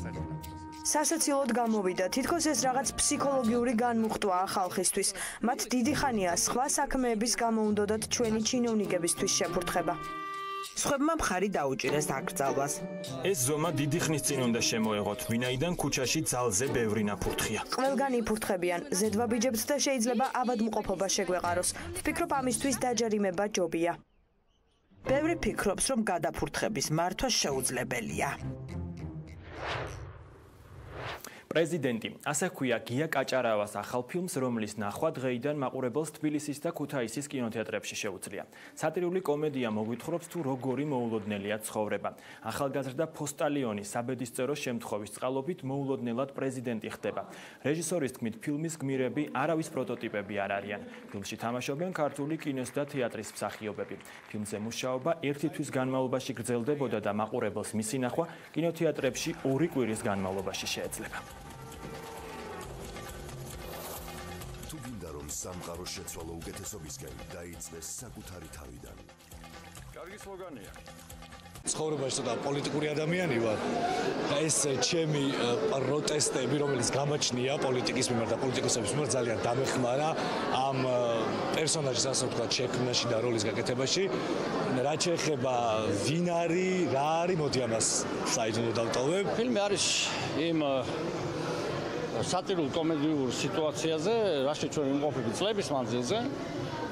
სასაცილოდ გამოვიდა, თითქოს ეს რაღაც ფსიქოლოგიური განმუხტვაა ხალხისთვის. მათ დიდი ხანია სხვა საქმეების გამო უნდოდათ ჩვენი ჩინოვნიკებისთვის შეფურთხება.
სხვებმა მხარი დაუჭირეს აკრძალვას.
ეს ზომა დიდი ხნის წინ უნდა შემოეღოთ, ვინაიდან ქუჩაში ძალზე ბევრი ნაფურთხია.
ყველგან იფურთხებიან, ზედვაბიჯებთ და შეიძლება ავადმყოფობა შეგვეყაროს. ვფიქრობ, ამისთვის დაჯარიმება ჯობია.
ბევრი ფიქრობს, რომ გადაფურთხების მართვა შეუძლებელია.
პრეზიდენტი, ასე ჰქვია გია კაჭარავას ახალ ფილმს, რომლის ნახვა დღეიდან მაყურებელს თბილისის და ქუთაისის კინოთეატრებში შეუძლია. სატირული კომედია მოგვითხრობს თუ როგორი მოულოდნელია ცხოვრება. ახალგაზრდა ფოსტალიონი საბედისწერო შემთხვევის წყალობით მოულოდნელად პრეზიდენტი ხდება. რეჟისორის თქმით, ფილმის გმირები არავის პროტოტიპები არ არიან. ფილმში თამაშობენ ქართული კინოს და თეატრის მსახიობები. ფილმზე მუშაობა ერთი თვის განმავლობაში გრძელდებოდა და მაყურებელს მისი ნახვა კინოთეატრებში 2 კვირის განმავლობაში შეეძლება.
თუ გინდა რომ სამყარო შეცვალო უკეთესობისკენ, დაიწყეს საკუთარი თავიდან.
კარგი სლოგანია. ცხოვრებაში ცოტა პოლიტიკური ადამიანი ვარ. ეს ჩემი პროტესტები, რომელიც გამაჩნია პოლიტიკის მიმართ და პოლიტიკოსების მიმართ ძალიან დამეხმარა ამ პერსონაჟის ასე ვთქვათ შექმნაში და როლის გაკეთებაში. რაც შეეხება ვინ არის, რა არის, მოდი ამას საიდუმლო დავტოვებ.
ფილმი არის იმ სატირულ კომედიურ სიტუაციაზე, რაში ჩვენ იმყოფები წლების მანძილზე.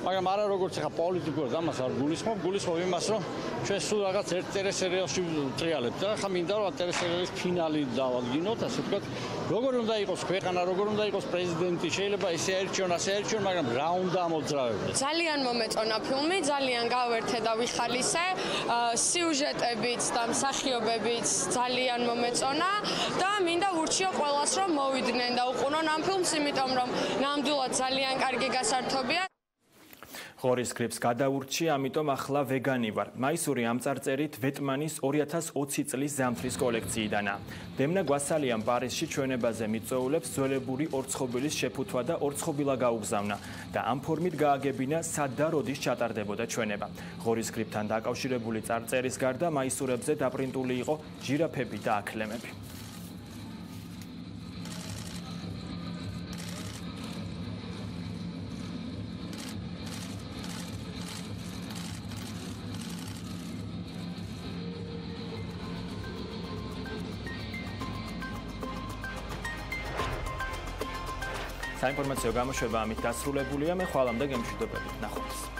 მაგრამ არა როგორც ახლა პოლიტიკურად ამას არ გულისხმობ, გულისხმობ იმას, რომ ჩვენ სულ რაღაც ერთ ტელესერიალში ვტრიალებთ და ახლა მინდა რომ ტელესერიალის ფინალი დავადგინოთ, ასე ვთქვათ, როგორ უნდა იყოს ქვეყანა, როგორ უნდა იყოს პრეზიდენტი, შეიძლება ისე აერჩიონ, მაგრამ რა უნდა მოძრავებდეს.
ძალიან მომეწონა ფილმი, ძალიან გავერთე და ვიხალისე, სიუჟეტებით და მსახიობებით ძალიან მომეწონა და მინდა ურჩიო ყველას რომ მოვიდნენ და უყურონ ამ ფილმს, იმიტომ რომ ნამდვილად ძალიან კარგი გასართობია.
ღორის გრიპს გადაურჩი, ამიტომ ახლა ვეგანი ვარ. მაისური ამ წარწერით ვეტმანის 2020 წლის ზამთრის კოლექციიდანაა. დემნა გვასალიამ პარიზში ჩვენებაზე მიწვეულებს ძველებური ორცხობილის შეფუთვა და ორცხობილა გაუგზავნა და ამ ფორმით გააგებინა სად და როდის ჩატარდებოდა ჩვენება. ღორის გრიპთან დაკავშირებული წარწერის გარდა მაისურებზე დაპრინტული იყო ჟირაფები და აქლემები. საინფორმაციო გამოშვება ამით დასრულებულია. მე ხვალამდე გემშვიდობებით. ნახვამდის.